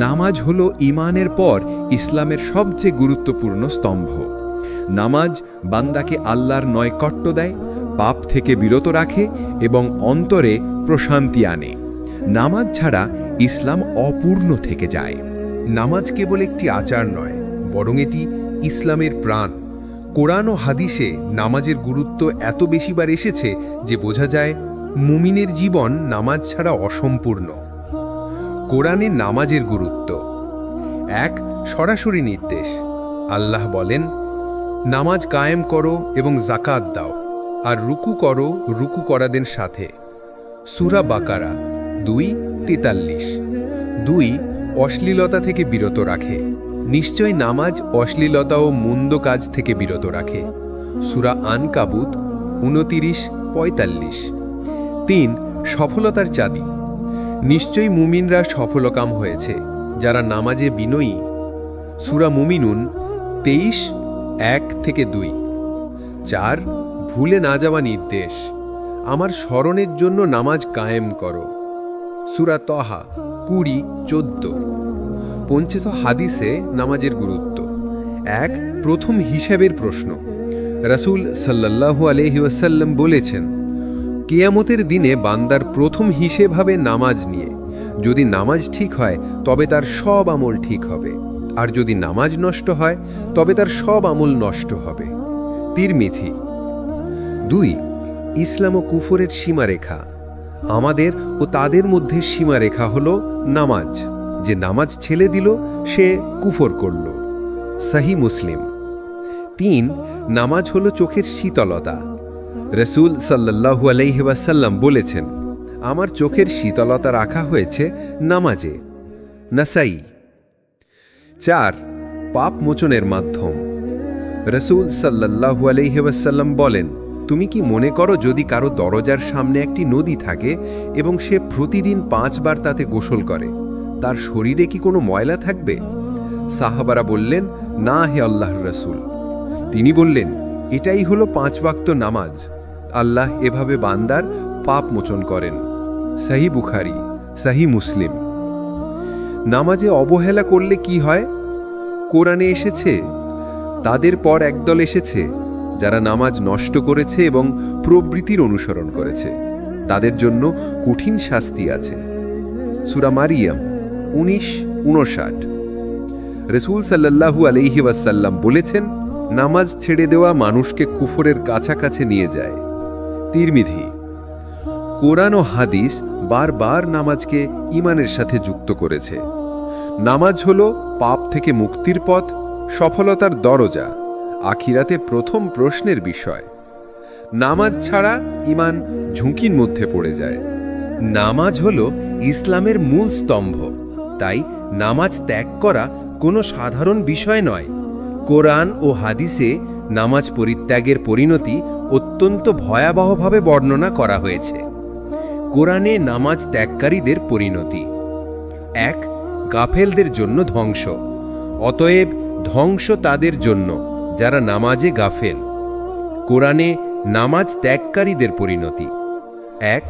নামাজ হলো ঈমানের পর ইসলামের সবচেয়ে গুরুত্বপূর্ণ স্তম্ভ। নামাজ বান্দাকে আল্লাহর নৈকট্য দেয়, পাপ থেকে বিরত রাখে এবং অন্তরে প্রশান্তি আনে। নামাজ ছাড়া ইসলাম অপূর্ণ থেকে যায়। নামাজ কেবল একটি আচার নয়, বরং এটি ইসলামের প্রাণ। কোরআন ও হাদিসে নামাজের গুরুত্ব এত বেশিবার এসেছে যে বোঝা যায় মুমিনের জীবন নামাজ ছাড়া অসম্পূর্ণ। কোরআনে নামাজের গুরুত্ব। 1. সরাসরি নির্দেশ। আল্লাহ বলেন, নামাজ কায়েম করো এবং যাকাত দাও, আর রুকু করো রুকু করাদের সাথে। সূরা বাকারা 2:43। 2. অশ্লীলতা থেকে বিরত রাখে। নিশ্চয় নামাজ অশ্লীলতা ও মন্দ কাজ থেকে বিরত রাখে। সূরা আনকাবুত 29:45। 3. সফলতার চাবি। নিশ্চয়ই মুমিনরা সফলকাম হয়েছে যারা নামাজে বিনয়ী। সূরা মুমিনুন 23:1-2। 4. ভুলে না যাওয়া নির্দেশ। আমার স্মরণের জন্য নামাজ কায়েম করো। সূরা তহা 20:14। পঞ্চিত হাদিসে নামাজের গুরুত্ব। 1. প্রথম হিসাবের প্রশ্ন। রাসূল সাল্লাল্লাহু আলাইহি ওয়াসাল্লাম বলেছেন, কিয়ামতের দিনে বান্দার প্রথম হিসেব হবে নামাজ নিয়ে। যদি নামাজ ঠিক হয় তবে তার সব আমল ঠিক হবে, আর যদি নামাজ নষ্ট হয় তবে তার সব আমল নষ্ট হবে। তিরমিথি। 2. ইসলাম ও কুফরের সীমারেখা। আমাদের ও তাদের মধ্যে সীমারেখা হল নামাজ। যে নামাজ ছেড়ে দিল সে কুফর করল। সহিহ মুসলিম। 3. নামাজ হল চোখের শীতলতা। রাসূল সাল্লাল্লাহু আলাইহি ওয়াসাল্লাম বলেছেন, আমার চোখের শীতলতা রাখা হয়েছে নামাজে। নাসাই। 4. পাপ মোচনের মাধ্যম। রাসূল সাল্লাল্লাহু আলাইহি ওয়াসাল্লাম বলেন, তুমি কি মনে করো যদি কারো দরজার সামনে একটি নদী থাকে এবং সে প্রতিদিন 5 বার তাতে গোসল করে, তার শরীরে কি কোনো ময়লা থাকবে? সাহাবারা বললেন, না হে আল্লাহর রাসূল। তিনি বললেন, এটাই হলো 5 ওয়াক্ত নামাজ। আল্লাহ এভাবে বান্দার পাপ মোচন করেন। সহিহ বুখারী, সহিহ মুসলিম। নামাজে অবহেলা করলে কি হয়? কোরআনে এসেছে, তাদের পর একদল এসেছে যারা নামাজ নষ্ট করেছে এবং প্রবৃত্তির অনুসরণ করেছে, তাদের জন্য কঠিন শাস্তি আছে। সূরা মারিয়াম 19:59। রাসূল সাল্লাল্লাহু আলাইহি ওয়াসাল্লাম বলেছেন, নামাজ ছেড়ে দেওয়া মানুষকে কুফরের কাছাকাছি নিয়ে যায়। তিরমিজি। কোরআন ও হাদিস বারবার নামাজকে ঈমানের সাথে যুক্ত করেছে। নামাজ হলো পাপ থেকে মুক্তির পথ, সফলতার দরজা, আখিরাতে প্রথম প্রশ্নের বিষয়। নামাজ ছাড়া ঈমান ঝুঁকির মধ্যে পড়ে যায়। নামাজ হলো ইসলামের মূল স্তম্ভ, তাই নামাজ ত্যাগ করা কোনো সাধারণ বিষয় নয়। কোরআন ও হাদিসে নামাজ পরিত্যাগের পরিণতি অত্যন্ত ভয়াবহভাবে বর্ণনা করা হয়েছে। কোরআনে নামাজ ত্যাগকারীদের পরিণতি। 1. গাফেলদের জন্য ধ্বংস। অতএব ধ্বংস তাদের জন্য যারা নামাজে গাফেল। কোরআনে নামাজ ত্যাগকারীদের পরিণতি। 1.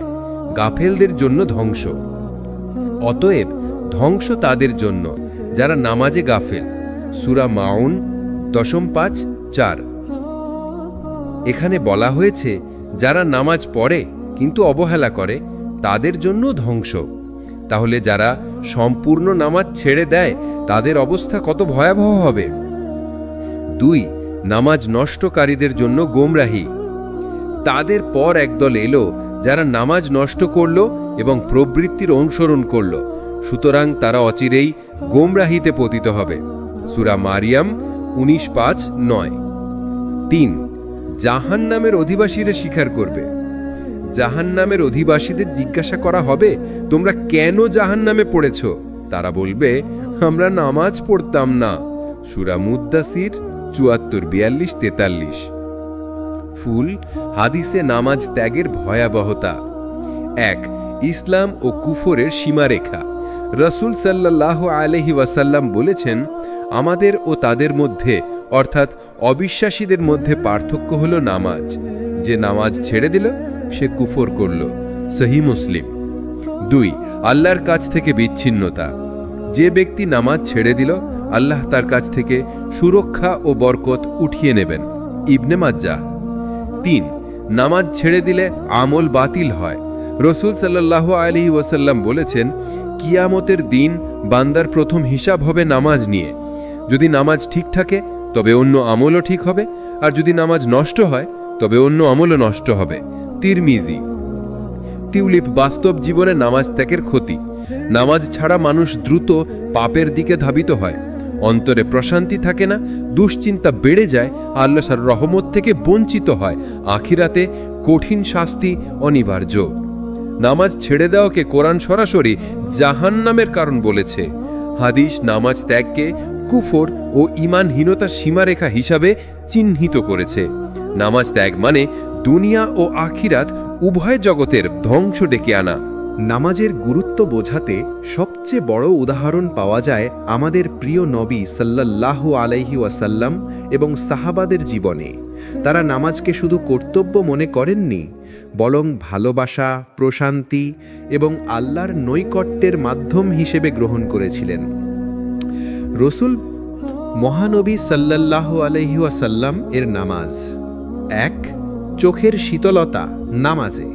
গাফেলদের জন্য ধ্বংস। অতএব ধ্বংস তাদের জন্য যারা নামাজে গাফেল। সূরা মাউন 10:5-4। এখানে বলা হয়েছে যারা নামাজ পড়ে কিন্তু অবহেলা করে তাদের জন্য ধ্বংস। তাহলে যারা সম্পূর্ণ নামাজ ছেড়ে দেয় তাদের অবস্থা কত ভয়াবহ হবে। 2. নামাজ নষ্টকারীদের জন্য গোমরাহি। তাদের পর একদল এলো যারা নামাজ নষ্ট করল এবং প্রবৃত্তির অনুসরণ করল, সুতরাং তারা অচিরেই গোমরাহিতে পতিত হবে। সূরা মারিয়াম 19:5-9। 3. জাহান্নামের অধিবাসীরা স্বীকার করবে। জাহান্নামের অধিবাসীদের জিজ্ঞাসা করা হবে, তোমরা কেন জাহান্নামে পড়েছ? তারা বলবে, আমরা নামাজ পড়তাম না। সূরা মুদ্দাসির 74-42-43। ফুল হাদিসে নামাজ ত্যাগের ভয়াবহতা। 1. ইসলাম ও কুফরের সীমারেখা। রাসূল সাল্লাল্লাহু আলাইহি ওয়াসাল্লাম বলেছেন, আমাদের ও তাদের মধ্যে অর্থাৎ অবিশ্বাসীদের মধ্যে পার্থক্য হল নামাজ। যে নামাজ ছেড়ে দিল সে কুফর করল। সহিহ মুসলিম। 2. আল্লাহর কাছ থেকে বিচ্ছিন্নতা। যে ব্যক্তি নামাজ ছেড়ে দিল আল্লাহ তার কাছ থেকে সুরক্ষা ও বরকত উঠিয়ে নেবেন। ইবনে মাজ্জাহ। 3. নামাজ ছেড়ে দিলে আমল বাতিল হয়। রাসূল সাল্লাল্লাহু আলাইহি ওয়াসাল্লাম বলেছেন, কিয়ামতের দিন বান্দার প্রথম হিসাব হবে নামাজ নিয়ে। যদি নামাজ ঠিক থাকে তবে অন্য আমলও ঠিক হবে, আর যদি নামাজ নষ্ট হয় তবে অন্য আমলও নষ্ট হবে। তিরমিজি। টিউলিপ বাস্তব জীবনে নামাজ ত্যাগের ক্ষতি। নামাজ ছাড়া মানুষ দ্রুত পাপের দিকে ধাবিত হয়, অন্তরে প্রশান্তি থাকে না, দুশ্চিন্তা বেড়ে যায়, আল্লাহর রহমত থেকে বঞ্চিত হয়, আখিরাতে কঠিন শাস্তি অনিবার্য। নামাজ ছেড়ে দেওয়াকে কোরআন সরাসরি জাহান্নামের কারণ বলেছে। হাদিস নামাজ ত্যাগকে কুফর ও ঈমানহীনতার সীমারেখা হিসাবে চিহ্নিত করেছে। নামাজ ত্যাগ মানে দুনিয়া ও আখিরাত উভয় জগতের ধ্বংস ডেকে আনা। নামাজের গুরুত্ব বোঝাতে সবচেয়ে বড় উদাহরণ পাওয়া যায় আমাদের প্রিয় নবী সাল্লাল্লাহু আলাইহি ওয়াসাল্লাম এবং সাহাবাদের জীবনে। তারা নামাজকে শুধু কর্তব্য মনে করেননি, বরং ভালোবাসা, প্রশান্তি এবং আল্লাহর নৈকট্যের মাধ্যম হিসেবে গ্রহণ করেছিলেন। রাসূল মহানবী সাল্লাল্লাহু আলাইহি ওয়াসাল্লাম এর নামাজ। 1. চোখের শীতলতা নামাজে।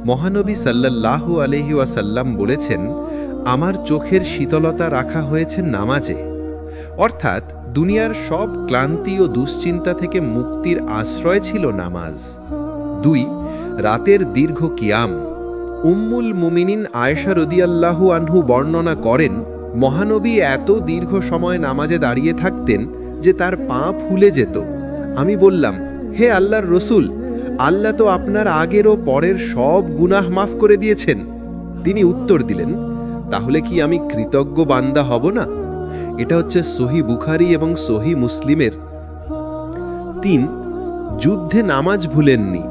মহানবী সাল্লাল্লাহু আলাইহি ওয়াসাল্লাম বলেছেন, আমার চোখের শীতলতা রাখা হয়েছে নামাজে। অর্থাৎ দুনিয়ার সব ক্লান্তি ও দুশ্চিন্তা থেকে মুক্তির আশ্রয় ছিল নামাজ। 2. রাতের দীর্ঘ কিয়াম। উম্মুল মুমিনিন আয়েশা রাদিয়াল্লাহু আনহু বর্ণনা করেন, মহানবী এত দীর্ঘ সময় নামাজে দাঁড়িয়ে থাকতেন যে তার পা ফুলে যেত। আমি বললাম, হে আল্লাহর রসূল, আল্লাহ তো আপনার আগের ও পরের সব গুনাহ মাফ করে দিয়েছেন। তিনি উত্তর দিলেন, তাহলে কি আমি কৃতজ্ঞ বান্দা হব না? এটা হচ্ছে সহিহ বুখারী এবং সহিহ মুসলিমের। 3. যুদ্ধে নামাজ ভুলেননি।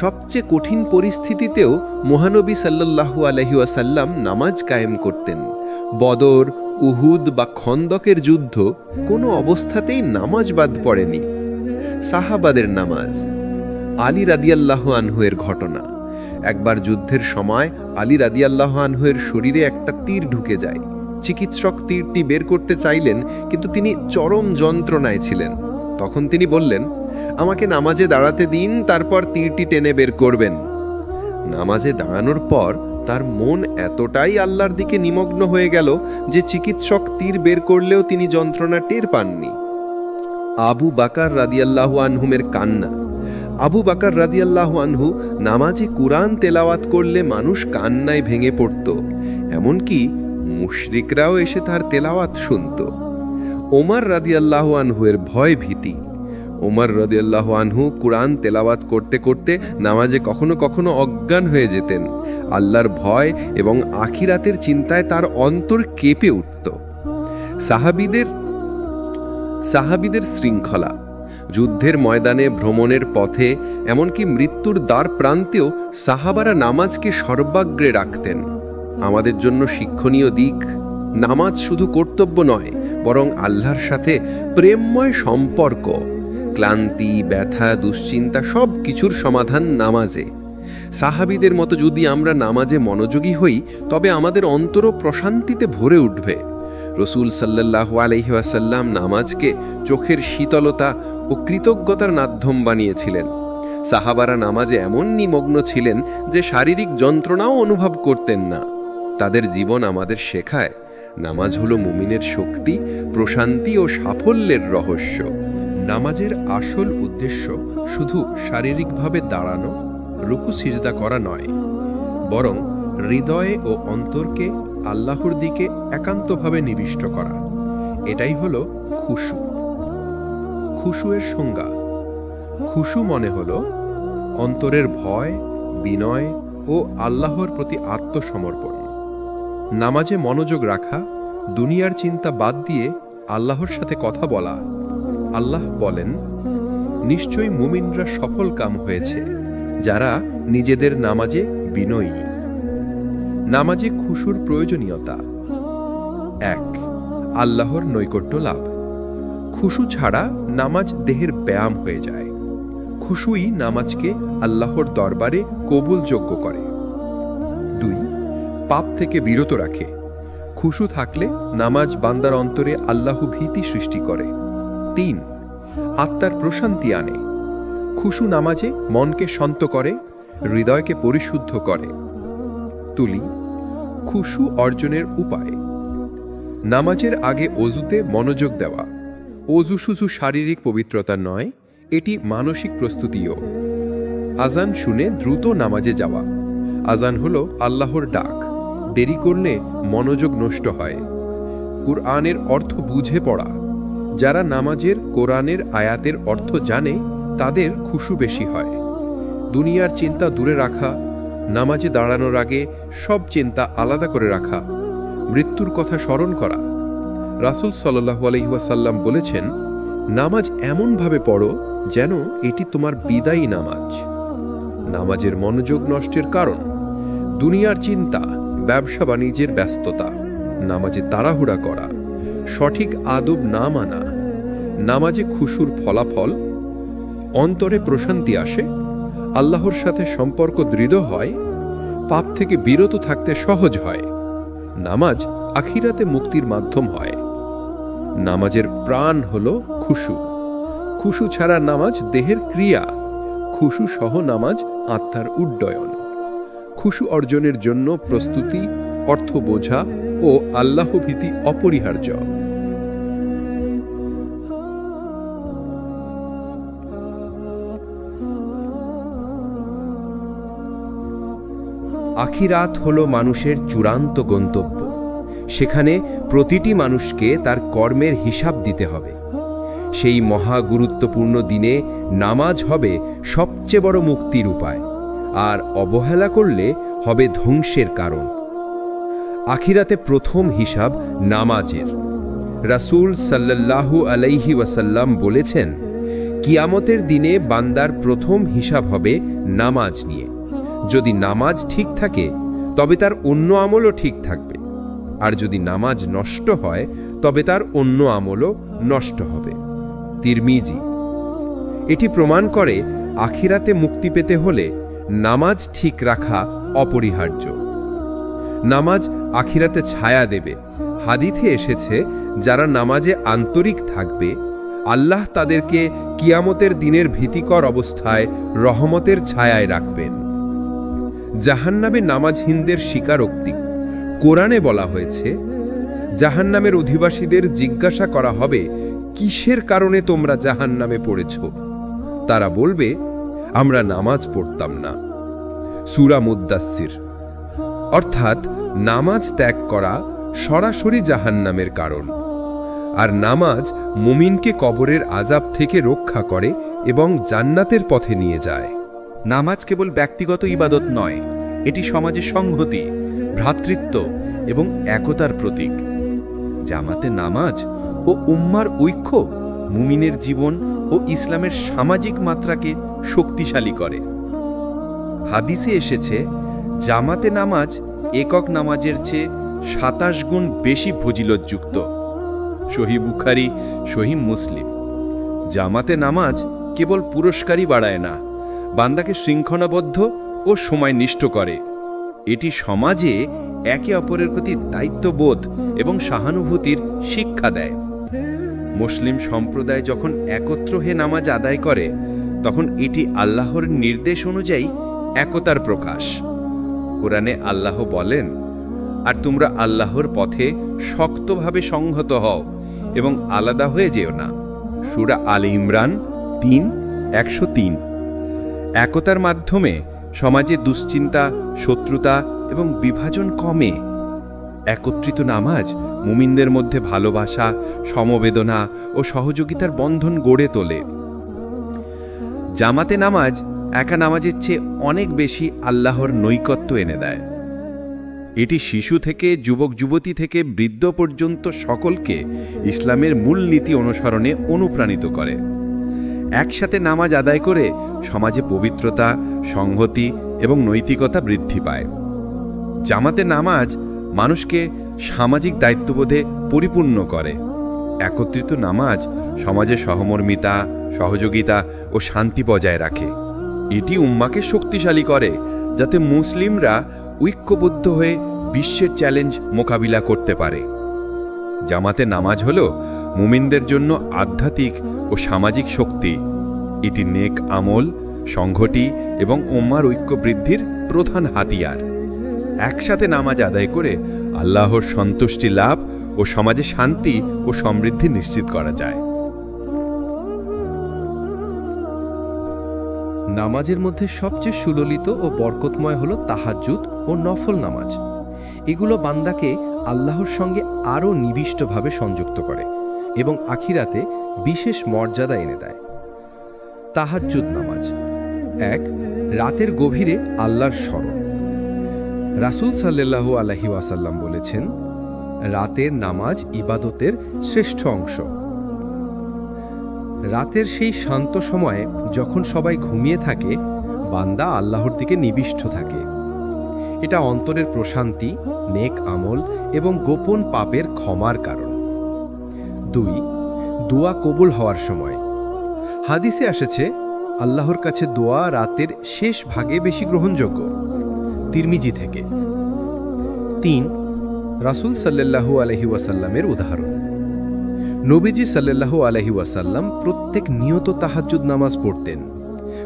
সবচেয়ে কঠিন পরিস্থিতিতেও মহানবী সাল্লাল্লাহু আলাইহি ওয়াসাল্লাম নামাজ কায়েম করতেন। বদর, উহুদ বা খন্দকের যুদ্ধ কোনো অবস্থাতেই নামাজ বাদ পড়েনি। সাহাবাদের নামাজ। আলী রাদিয়াল্লাহু আনহু এর ঘটনা। একবার যুদ্ধের সময় আলী রাদিয়াল্লাহু আনহু এর শরীরে একটা তীর ঢুকে যায়। চিকিৎসক তীরটি বের করতে চাইলেন, কিন্তু তিনি চরম যন্ত্রণায় ছিলেন। তখন তিনি বললেন, আমাকে নামাজে দাঁড়াতে দিন, তারপর তীরটি টেনে বের করবেন। নামাজে দাঁড়ানোর পর তার মন এতটাই আল্লাহর দিকে নিমগ্ন হয়ে গেল যে চিকিৎসক তীর বের করলেও তিনি যন্ত্রণা টের পাননি। আবু বাকার রাদিয়াল্লাহু আনহুমের কান্না। আবু বাকার রাদিয়াল্লাহু আনহু নামাজে কুরআন তেলাওয়াত করলে মানুষ কান্নায় ভেঙে পড়ত, এমনকি মুশরিকরাও এসে তার তেলাওয়াত শুনত। ওমর রাদিয়াল্লাহু আনহু এর ভয় ভীতি। ওমর রাদিয়াল্লাহু আনহু কুরআন তেলাওয়াত করতে করতে নামাজে কখনো কখনো অজ্ঞান হয়ে যেতেন। আল্লাহর ভয় এবং আখিরাতের চিন্তায় তার অন্তর কেঁপে উঠত। সাহাবীদের শৃঙ্খলা। যুদ্ধের ময়দানে, ভ্রমণের পথে, এমনকি মৃত্যুর দ্বার প্রান্তেও সাহাবারা নামাজকে সর্বাগ্রে রাখতেন। আমাদের জন্য শিক্ষণীয় দিক, নামাজ শুধু কর্তব্য নয়, বরং আল্লাহর সাথে প্রেমময় সম্পর্ক। ক্লান্তি, ব্যথা, দুশ্চিন্তা সব কিছুর সমাধান নামাজে। সাহাবীদের মতো যদি আমরা নামাজে মনোযোগী হই, তবে আমাদের অন্তরও প্রশান্তিতে ভরে উঠবে। রাসূল সাল্লাল্লাহু আলাইহি ওয়াসাল্লাম নামাজকে চোখের শীতলতা ও কৃতজ্ঞতার মাধ্যম বানিয়েছিলেন। সাহাবারা নামাজে এমন নিমগ্ন ছিলেন যে শারীরিক যন্ত্রণাও অনুভব করতেন না। তাদের জীবন আমাদের শেখায়, নামাজ হলো মুমিনের শক্তি, প্রশান্তি ও সাফল্যের রহস্য। নামাজের আসল উদ্দেশ্য শুধু শারীরিকভাবে দাঁড়ানো, রুকু সিজদা করা নয়, বরং হৃদয়ে ও অন্তরকে আল্লাহর দিকে একান্তভাবে নিবিষ্ট করা। এটাই হলো খুশু। খুশুয়ের সংজ্ঞা: খুশু মনে হলো অন্তরের ভয়, বিনয় ও আল্লাহর প্রতি আত্মসমর্পণ। নামাজে মনোযোগ রাখা, দুনিয়ার চিন্তা বাদ দিয়ে আল্লাহর সাথে কথা বলা। আল্লাহ বলেন, নিশ্চয়ই মুমিনরা সফল কাম হয়েছে যারা নিজেদের নামাজে বিনয়ী। নামাজে খুশুর প্রয়োজনীয়তা: ১. আল্লাহর নৈকট্য লাভ। খুশু ছাড়া নামাজ দেহের ব্যায়াম হয়ে যায়। খুশুই নামাজকে আল্লাহর দরবারে কবুলযোগ্য করে। ২. পাপ থেকে বিরত রাখে। খুশু থাকলে নামাজ বান্দার অন্তরে আল্লাহ ভীতি সৃষ্টি করে। ৩. আত্মার প্রশান্তি আনে। খুশু নামাজে মনকে শান্ত করে, হৃদয়কে পরিশুদ্ধ করে। তুলি: খুশু অর্জনের উপায়। নামাজের আগে অজুতে মনোযোগ দেওয়া। অজু শুধু শারীরিক পবিত্রতা নয়, এটি মানসিক প্রস্তুতিও। আজান শুনে দ্রুত নামাজে যাওয়া। আজান হলো আল্লাহর ডাক। দেরি করলে মনোযোগ নষ্ট হয়। কুরআনের অর্থ বুঝে পড়া। যারা নামাজের কোরআনের আয়াতের অর্থ জানে তাদের খুশু বেশি হয়। দুনিয়ার চিন্তা দূরে রাখা। নামাজে দাঁড়ানোর আগে সব চিন্তা আলাদা করে রাখা। মৃত্যুর কথা স্মরণ করা। রাসূল সাল্লাল্লাহু আলাইহি ওয়াসাল্লাম বলেছেন, নামাজ এমনভাবে পড়ো যেন এটি তোমার বিদায়ী নামাজ। নামাজের মনোযোগ নষ্টের কারণ: দুনিয়ার চিন্তা, ব্যবসা বাণিজ্যের ব্যস্ততা, নামাজে তাড়াহুড়া করা, সঠিক আদব না মানা। নামাজে খুশুর ফলাফল: অন্তরে প্রশান্তি আসে, আল্লাহর সাথে সম্পর্ক দৃঢ় হয়, পাপ থেকে বিরত থাকতে সহজ হয়। নামাজ আখিরাতে মুক্তির মাধ্যম হয়। নামাজের প্রাণ হল খুশু। খুশু ছাড়া নামাজ দেহের ক্রিয়া। খুশু সহ নামাজ আত্মার উড্ডয়ন। খুশু অর্জনের জন্য প্রস্তুতি, অর্থ বোঝা ও আল্লাহ ভীতি অপরিহার্য। আখিরাত হল মানুষের চূড়ান্ত গন্তব্য। সেখানে প্রতিটি মানুষকে তার কর্মের হিসাব দিতে হবে। সেই মহা গুরুত্বপূর্ণ দিনে নামাজ হবে সবচেয়ে বড় মুক্তির উপায়, আর অবহেলা করলে হবে ধ্বংসের কারণ। আখিরাতে প্রথম হিসাব নামাজের। রাসূল সাল্লাল্লাহু আলাইহি ওয়াসাল্লাম বলেছেন, কিয়ামতের দিনে বান্দার প্রথম হিসাব হবে নামাজ নিয়ে। যদি নামাজ ঠিক থাকে তবে তার অন্য আমলও ঠিক থাকবে, আর যদি নামাজ নষ্ট হয় তবে তার অন্য আমলও নষ্ট হবে। তিরমিজি। এটি প্রমাণ করে আখিরাতে মুক্তি পেতে হলে নামাজ ঠিক রাখা অপরিহার্য। নামাজ আখিরাতে ছায়া দেবে। হাদিসে এসেছে, যারা নামাজে আন্তরিক থাকবে আল্লাহ তাদেরকে কিয়ামতের দিনের ভীতিকর অবস্থায় রহমতের ছায়ায় রাখবেন। জাহান্নামে নামাজহীনদের স্বীকারোক্তি। কোরআনে বলা হয়েছে, জাহান্নামের অধিবাসীদের জিজ্ঞাসা করা হবে, কিসের কারণে তোমরা জাহান্নামে পড়েছ? তারা বলবে, আমরা নামাজ পড়তাম না। সূরা মুদ্দাসসির। অর্থাৎ নামাজ ত্যাগ করা সরাসরি জাহান্নামের কারণ। আর নামাজ মুমিনকে কবরের আযাব থেকে রক্ষা করে এবং জান্নাতের পথে নিয়ে যায়। নামাজ কেবল ব্যক্তিগত ইবাদত নয়, এটি সমাজের সংহতি, ভ্রাতৃত্ব এবং একতার প্রতীক। জামাতে নামাজ ও উম্মার ঐক্য মুমিনের জীবন ও ইসলামের সামাজিক মাত্রাকে শক্তিশালী করে। হাদিসে এসেছে, জামাতে নামাজ একক নামাজের চেয়ে ২৭ গুণ বেশি ফজিলতযুক্ত। সহিহ বুখারী, সহিহ মুসলিম। জামাতে নামাজ কেবল পুরস্কারই বাড়ায় না, বান্দাকে শৃঙ্খলাবদ্ধ ও সময়নিষ্ঠ করে। এটি সমাজে একে অপরের প্রতি দায়িত্ববোধ এবং সহানুভূতির শিক্ষা দেয়। মুসলিম সম্প্রদায় যখন একত্র হয়ে নামাজ আদায় করে, তখন এটি আল্লাহর নির্দেশ অনুযায়ী একতার প্রকাশ। কোরআনে আল্লাহ বলেন, আর তোমরা আল্লাহর পথে শক্তভাবে সংহত হও এবং আলাদা হয়ে যেও না। সূরা আলে ইমরান 3:103। একতার মাধ্যমে সমাজে দুশ্চিন্তা, শত্রুতা এবং বিভাজন কমে। একত্রিত নামাজ মুমিনদের মধ্যে ভালোবাসা, সমবেদনা ও সহযোগিতার বন্ধন গড়ে তোলে। জামাতে নামাজ একা নামাজের চেয়ে অনেক বেশি আল্লাহর নৈকট্য এনে দেয়। এটি শিশু থেকে যুবক যুবতী থেকে বৃদ্ধ পর্যন্ত সকলকে ইসলামের মূলনীতি অনুসরণে অনুপ্রাণিত করে। একসাথে নামাজ আদায় করে সমাজে পবিত্রতা, সংহতি এবং নৈতিকতা বৃদ্ধি পায়। জামাতে নামাজ মানুষকে সামাজিক দায়িত্ববোধে পরিপূর্ণ করে। একত্রিত নামাজ সমাজে সহমর্মিতা, সহযোগিতা ও শান্তি বজায় রাখে। এটি উম্মাকে শক্তিশালী করে, যাতে মুসলিমরা ঐক্যবদ্ধ হয়ে বিশ্বের চ্যালেঞ্জ মোকাবিলা করতে পারে। জামাতে নামাজ হল মুমিনদের জন্য আধ্যাত্মিক ও সামাজিক শক্তি। এটি নেক আমল, সংহতি এবং উম্মার ঐক্য বৃদ্ধির প্রধান হাতিয়ার। একসাথে নামাজ আদায় করে আল্লাহর সন্তুষ্টি লাভ ও সমাজে শান্তি ও সমৃদ্ধি নিশ্চিত করা যায়। নামাজের মধ্যে সবচেয়ে সুললিত ও বরকতময় হল তাহাজ্জুদ ও নফল নামাজ। এগুলো বান্দাকে আল্লাহর সঙ্গে আরও নিবিষ্টভাবে সংযুক্ত করে এবং আখিরাতে বিশেষ মর্যাদা এনে দেয়। তাহাজ্জুদ নামাজ 1. রাতের গভীরে আল্লাহর স্মরণ। রাসূল সাল্লাল্লাহু আলাইহি ওয়াসাল্লাম বলেছেন, রাতের নামাজ ইবাদতের শ্রেষ্ঠ অংশ। রাতের সেই শান্ত সময়ে যখন সবাই ঘুমিয়ে থাকে, বান্দা আল্লাহর দিকে নিবিষ্ট থাকে। এটা অন্তরের প্রশান্তি, নেক আমল এবং গোপন পাপের ক্ষমার কারণ। 2. দোয়া কবুল হওয়ার সময়। হাদিসে এসেছে, আল্লাহর কাছে দোয়া রাতের শেষ ভাগে বেশি গ্রহণযোগ্য। তিরমিজি থেকে। 3. রাসূল সাল্লাল্লাহু আলাইহি ওয়াসাল্লামের উদাহরণ। নবীজি সাল্লাল্লাহু আলাইহি ওয়াসাল্লাম প্রত্যেক নিয়ত তাহাজ্জুদ নামাজ পড়তেন।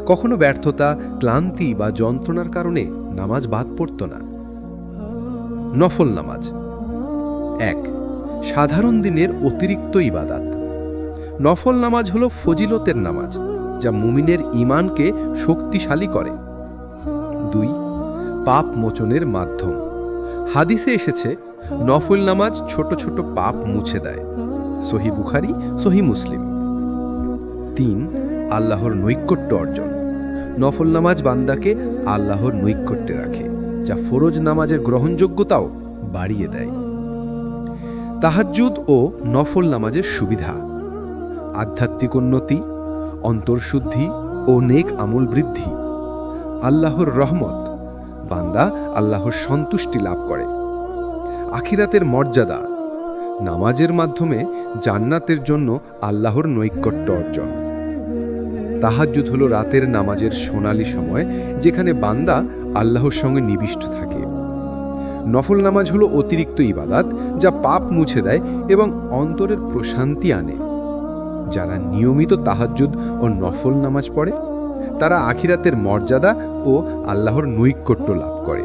কখনো ব্যর্থতা, ক্লান্তি বা যন্ত্রণার কারণে নামাজ বাদ পড়ত না। নফল নামাজ 1. সাধারণ দিনের অতিরিক্ত ইবাদাত। নফল নামাজ হল ফজিলতের নামাজ, যা মুমিনের ঈমানকে শক্তিশালী করে। 2. পাপ মোচনের মাধ্যম। হাদিসে এসেছে, নফল নামাজ ছোট ছোট পাপ মুছে দেয়। সহিহ বুখারী, সহিহ মুসলিম। 3. আল্লাহর নৈকট্য অর্জন। নফল নামাজ বান্দাকে আল্লাহর নৈকট্যে রাখে, যা ফরজ নামাজের গ্রহণযোগ্যতাও বাড়িয়ে দেয়। তাহাজ্জুদ ও নফল নামাজের সুবিধা: আধ্যাত্মিক উন্নতি, অন্তর্শুদ্ধি ও নেক আমল বৃদ্ধি। আল্লাহর রহমত, বান্দা আল্লাহর সন্তুষ্টি লাভ করে। আখিরাতের মর্যাদা, নামাজের মাধ্যমে জান্নাতের জন্য আল্লাহর নৈকট্য অর্জন। তাহাজ্জুদ হল রাতের নামাজের সোনালী সময়, যেখানে বান্দা আল্লাহর সঙ্গে নিবিষ্ট থাকে। নফল নামাজ হল অতিরিক্ত ইবাদাত, যা পাপ মুছে দেয় এবং অন্তরের প্রশান্তি আনে। যারা নিয়মিত তাহাজ্জুদ ও নফল নামাজ পড়ে, তারা আখিরাতের মর্যাদা ও আল্লাহর নৈকট্য লাভ করে।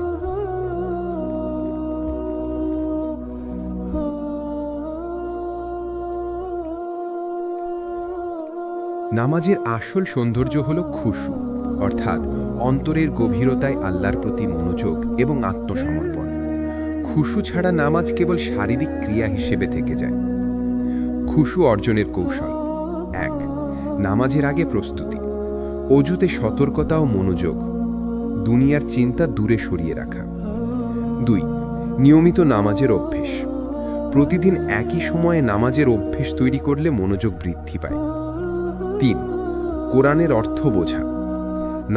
নামাজের আসল সৌন্দর্য হল খুশু, অর্থাৎ অন্তরের গভীরতায় আল্লাহর প্রতি মনোযোগ এবং আত্মসমর্পণ। খুশু ছাড়া নামাজ কেবল শারীরিক ক্রিয়া হিসেবে থেকে যায়। খুশু অর্জনের কৌশল: 1. নামাজের আগে প্রস্তুতি। অজুতে সতর্কতা ও মনোযোগ, দুনিয়ার চিন্তা দূরে সরিয়ে রাখা। 2. নিয়মিত নামাজের অভ্যেস। প্রতিদিন একই সময়ে নামাজের অভ্যেস তৈরি করলে মনোযোগ বৃদ্ধি পায়। 3. কোরআনের অর্থ বোঝা।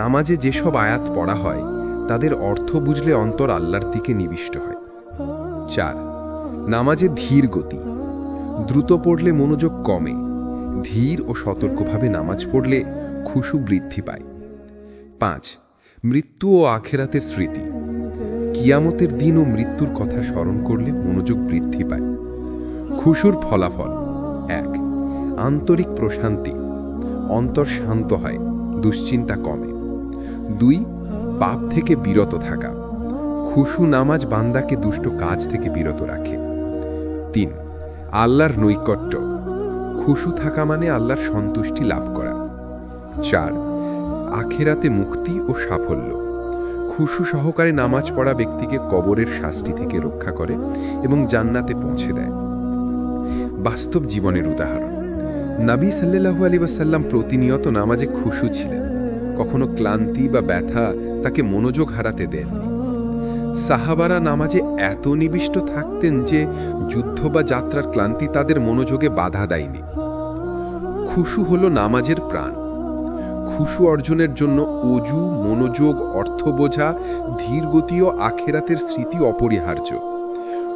নামাজে যেসব আয়াত পড়া হয়, তাদের অর্থ বুঝলে অন্তর আল্লাহর দিকে নিবিষ্ট হয়। 4. নামাজে ধীর গতি। দ্রুত পড়লে মনোযোগ কমে। ধীর ও সতর্কভাবে নামাজ পড়লে খুশু বৃদ্ধি পায়। 5. মৃত্যু ও আখেরাতের স্মৃতি। কিয়ামতের দিন ও মৃত্যুর কথা স্মরণ করলে মনোযোগ বৃদ্ধি পায়। খুশুর ফলাফল: 1. আন্তরিক প্রশান্তি, অন্তর শান্ত হয়, দুশ্চিন্তা কমে। 2. পাপ থেকে বিরত থাকা। খুশু নামাজ বান্দাকে দুষ্ট কাজ থেকে বিরত রাখে। 3. আল্লাহর নৈকট্য। খুশু থাকা মানে আল্লাহর সন্তুষ্টি লাভ করা। 4 আখিরাতে মুক্তি ও সাফল্য। খুশু সহকারে নামাজ পড়া ব্যক্তিকে কবরের শাস্তি থেকে রক্ষা করে এবং জান্নাতে পৌঁছে দেয়। বাস্তব জীবনের উদাহরণ, নবী সাল্লাল্লাহু আলাইহি ওয়াসাল্লাম প্রতিনিয়ত নামাজে খুশু ছিলেন। কখনো ক্লান্তি বা ব্যথা তাকে মনোযোগ হারাতে দেননি। সাহাবারা নামাজে এত নিবিষ্ট থাকতেন যে যুদ্ধ বা যাত্রার ক্লান্তি তাদের মনোযোগে বাধা দেয়নি। খুশু হলো নামাজের প্রাণ। খুশু অর্জনের জন্য অজু, মনোযোগ, অর্থ বোঝা, ধীর গতি ও আখেরাতের স্মৃতি অপরিহার্য।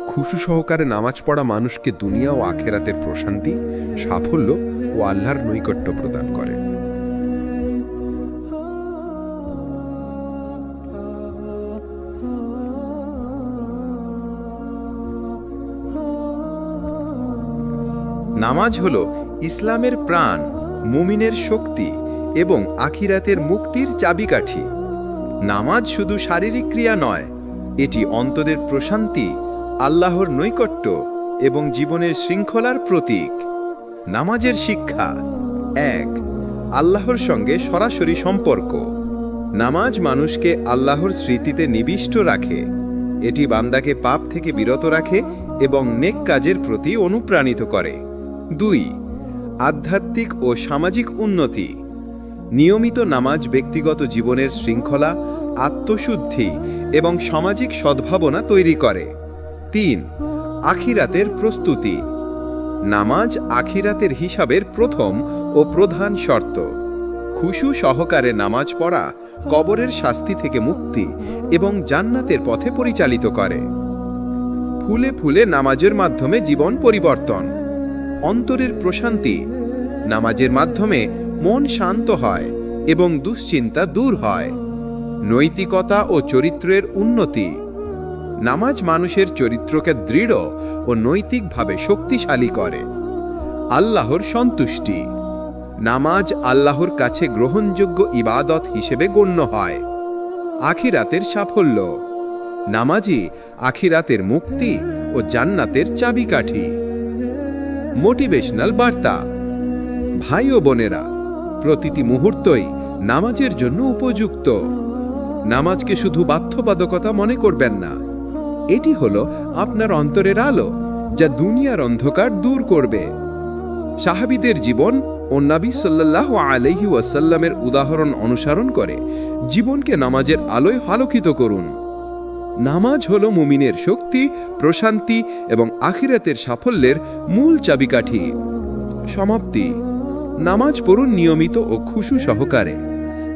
খুশু সহকারে নামাজ পড়া মানুষকে দুনিয়া ও আখেরাতের প্রশান্তি, সাফল্য ও আল্লাহর নৈকট্য প্রদান করে। নামাজ হল ইসলামের প্রাণ, মুমিনের শক্তি এবং আখিরাতের মুক্তির চাবিকাঠি। নামাজ শুধু শারীরিক ক্রিয়া নয়, এটি অন্তরের প্রশান্তি, আল্লাহর নৈকট্য এবং জীবনের শৃঙ্খলার প্রতীক। নামাজের শিক্ষা: 1 আল্লাহর সঙ্গে সরাসরি সম্পর্ক। নামাজ মানুষকে আল্লাহর স্মৃতিতে নিবিষ্ট রাখে। এটি বান্দাকে পাপ থেকে বিরত রাখে এবং নেক কাজের প্রতি অনুপ্রাণিত করে। 2 আধ্যাত্মিক ও সামাজিক উন্নতি। নিয়মিত নামাজ ব্যক্তিগত জীবনের শৃঙ্খলা, আত্মশুদ্ধি এবং সামাজিক সদ্ভাবনা তৈরি করে। 3 আখিরাতের প্রস্তুতি। নামাজ আখিরাতের হিসাবের প্রথম ও প্রধান শর্ত। খুশু সহকারে নামাজ পড়া কবরের শাস্তি থেকে মুক্তি এবং জান্নাতের পথে পরিচালিত করে। ফুলে ফুলে নামাজের মাধ্যমে জীবন পরিবর্তন। অন্তরের প্রশান্তি। নামাজের মাধ্যমে মন শান্ত হয় এবং দুশ্চিন্তা দূর হয়। নৈতিকতা ও চরিত্রের উন্নতি। নামাজ মানুষের চরিত্রকে দৃঢ় ও নৈতিকভাবে শক্তিশালী করে। আল্লাহর সন্তুষ্টি। নামাজ আল্লাহর কাছে গ্রহণযোগ্য ইবাদত হিসেবে গণ্য হয়। আখিরাতের সাফল্য। নামাজই আখিরাতের মুক্তি ও জান্নাতের চাবিকাঠি। মোটিভেশনাল বার্তা: ভাই ও বোনেরা, প্রতিটি মুহূর্তই নামাজের জন্য উপযুক্ত। নামাজকে শুধু বাধ্যবাধকতা মনে করবেন না। এটি হলো আপনার অন্তরের আলো, যা দুনিয়ার অন্ধকার দূর করবে। সাহাবীদের জীবন ও নবী সাল্লাল্লাহু আলাইহি ওয়াসাল্লামের উদাহরণ অনুসরণ করে জীবনকে নামাজের আলোয় আলোকিত করুন। নামাজ হলো মুমিনের শক্তি, প্রশান্তি এবং আখিরাতের সাফল্যের মূল চাবিকাঠি। সমাপ্তি: নামাজ পড়ুন নিয়মিত ও খুশু সহকারে।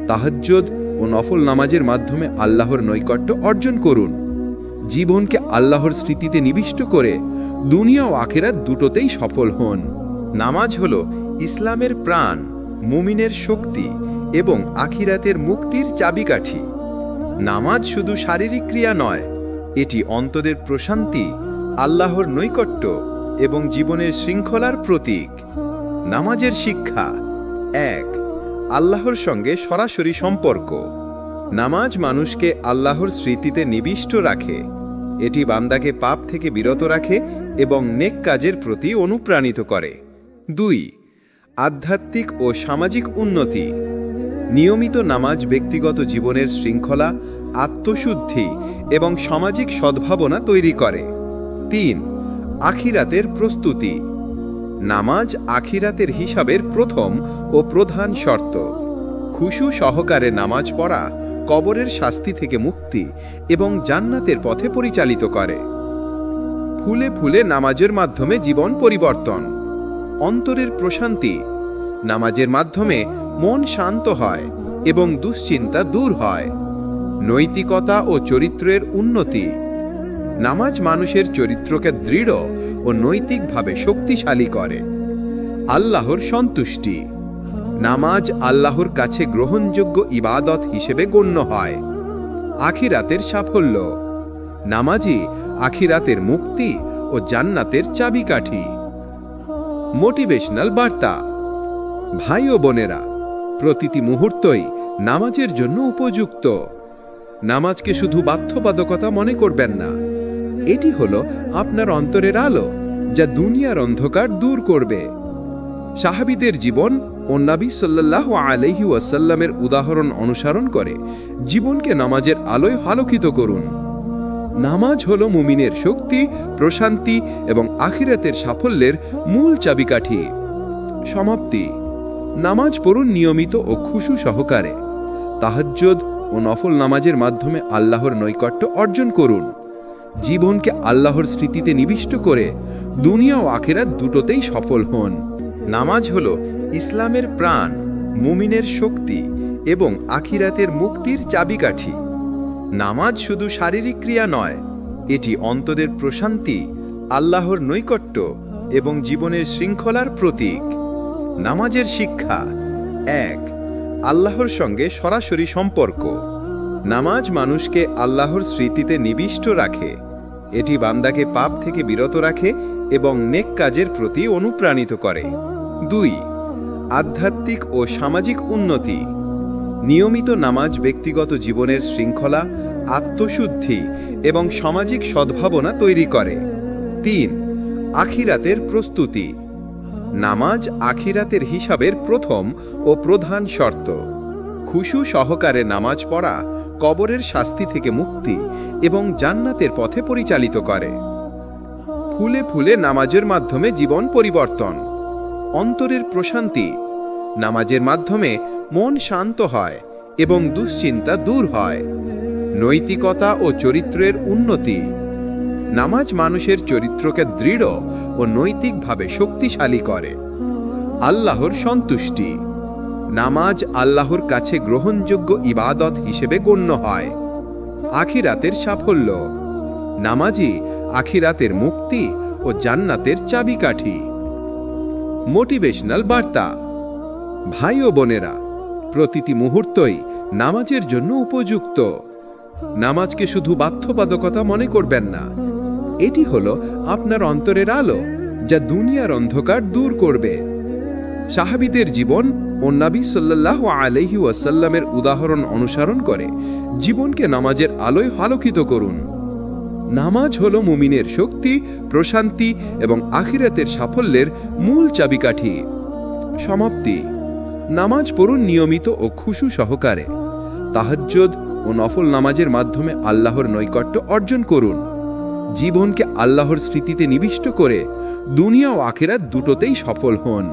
তাহাজ্জুদ ও নফল নামাজের মাধ্যমে আল্লাহর নৈকট্য অর্জন করুন। জীবনকে আল্লাহর স্মৃতিতে নিবিষ্ট করে দুনিয়া ও আখিরাত দুটোতেই সফল হন। নামাজ হলো ইসলামের প্রাণ, মুমিনের শক্তি এবং আখিরাতের মুক্তির চাবিকাঠি। নামাজ শুধু শারীরিক ক্রিয়া নয়, এটি অন্তরের প্রশান্তি, আল্লাহর নৈকট্য এবং জীবনের শৃঙ্খলার প্রতীক। নামাজের শিক্ষা: 1 আল্লাহর সঙ্গে সরাসরি সম্পর্ক। নামাজ মানুষকে আল্লাহর স্মৃতিতে নিবিষ্ট রাখে। এটি বান্দাকে পাপ থেকে বিরত রাখে এবং নেক কাজের প্রতি অনুপ্রাণিত করে। 2 আধ্যাত্মিক ও সামাজিক উন্নতি। নিয়মিত নামাজ ব্যক্তিগত জীবনের শৃঙ্খলা, আত্মশুদ্ধি এবং সামাজিক সদ্ভাবনা তৈরি করে। 3 আখিরাতের প্রস্তুতি। নামাজ আখিরাতের হিসাবের প্রথম ও প্রধান শর্ত। খুশু সহকারে নামাজ পড়া কবরের শাস্তি থেকে মুক্তি এবং জান্নাতের পথে পরিচালিত করে। ফুলে ফুলে নামাজের মাধ্যমে জীবন পরিবর্তন। অন্তরের প্রশান্তি। নামাজের মাধ্যমে মন শান্ত হয় এবং দুশ্চিন্তা দূর হয়। নৈতিকতা ও চরিত্রের উন্নতি। নামাজ মানুষের চরিত্রকে দৃঢ় ও নৈতিকভাবে শক্তিশালী করে। আল্লাহর সন্তুষ্টি। নামাজ আল্লাহর কাছে গ্রহণযোগ্য ইবাদত হিসেবে গণ্য হয়। আখিরাতের সাফল্য। নামাজই আখিরাতের মুক্তি ও জান্নাতের চাবিকাঠি। মোটিভেশনাল বার্তা: ভাই ও বোনেরা, প্রতিটি মুহূর্তই নামাজের জন্য উপযুক্ত। নামাজকে শুধু বাধ্যবাধকতা মনে করবেন না। এটি হলো আপনার অন্তরের আলো, যা দুনিয়ার অন্ধকার দূর করবে। সাহাবীদের জীবন ও নবী সাল্লাল্লাহু আলাইহি ওয়াসাল্লামের উদাহরণ অনুসরণ করে জীবনকে নামাজের আলোয় আলোকিত করুন। নামাজ হলো মুমিনের শক্তি, প্রশান্তি এবং আখিরাতের সাফল্যের মূল চাবিকাঠি। সমাপ্তি। নামাজ পড়ুন নিয়মিত ও খুশু সহকারে। তাহাজ্জুদ ও নফল নামাজের মাধ্যমে আল্লাহর নৈকট্য অর্জন করুন। জীবনকে আল্লাহর স্মৃতিতে নিবিষ্ট করে দুনিয়া ও আখিরাত দুটোতেই সফল হন। নামাজ হলো ইসলামের প্রাণ, মুমিনের শক্তি এবং আখিরাতের মুক্তির চাবিকাঠি। নামাজ শুধু শারীরিক ক্রিয়া নয়, এটি অন্তরের প্রশান্তি, আল্লাহর নৈকট্য এবং জীবনের শৃঙ্খলার প্রতীক। নামাজের শিক্ষা: 1. আল্লাহর সঙ্গে সরাসরি সম্পর্ক। নামাজ মানুষকে আল্লাহর স্মৃতিতে নিবিষ্ট রাখে। এটি বান্দাকে পাপ থেকে বিরত রাখে এবং নেক কাজের প্রতি অনুপ্রাণিত করে। 2. আধ্যাত্মিক ও সামাজিক উন্নতি। নিয়মিত নামাজ ব্যক্তিগত জীবনের শৃঙ্খলা, আত্মশুদ্ধি এবং সামাজিক সদ্ভাবনা তৈরি করে। 3. আখিরাতের প্রস্তুতি। নামাজ আখিরাতের হিসাবের প্রথম ও প্রধান শর্ত। খুশু সহকারে নামাজ পড়া কবরের শাস্তি থেকে মুক্তি এবং জান্নাতের পথে পরিচালিত করে। ফুলে ফুলে নামাজের মাধ্যমে জীবন পরিবর্তন। অন্তরের প্রশান্তি। নামাজের মাধ্যমে মন শান্ত হয় এবং দুশ্চিন্তা দূর হয়। নৈতিকতা ও চরিত্রের উন্নতি। নামাজ মানুষের চরিত্রকে দৃঢ় ও নৈতিকভাবে শক্তিশালী করে। আল্লাহর সন্তুষ্টি। নামাজ আল্লাহর কাছে গ্রহণযোগ্য ইবাদত হিসেবে গণ্য হয়। আখিরাতের সাফল্য। নামাজই আখিরাতের মুক্তি ও জান্নাতের চাবিকাঠি। মোটিভেশনাল বার্তা: ভাই ও বোনেরা, প্রতিটি মুহূর্তই নামাজের জন্য উপযুক্ত। নামাজকে শুধু বাধ্যবাধকতা মনে করবেন না। এটি হলো আপনার অন্তরের আলো, যা দুনিয়ার অন্ধকার দূর করবে। সাহাবীদের জীবন ও নবী সাল্লাল্লাহু আলাইহি ওয়াসাল্লামের উদাহরণ অনুসরণ করে জীবনকে নামাজের আলোয় আলোকিত করুন। নামাজ হলো মুমিনের শক্তি, প্রশান্তি এবং আখিরাতের সাফল্যের মূল চাবিকাঠি। সমাপ্তি। নামাজ পড়ুন নিয়মিত ও খুশু সহকারে। তাহাজ্জুদ ও নফল নামাজের মাধ্যমে আল্লাহর নৈকট্য অর্জন করুন। জীবনকে আল্লাহর স্মৃতিতে নিবিষ্ট করে দুনিয়া ও আখিরাত দুটোতেই সফল হন।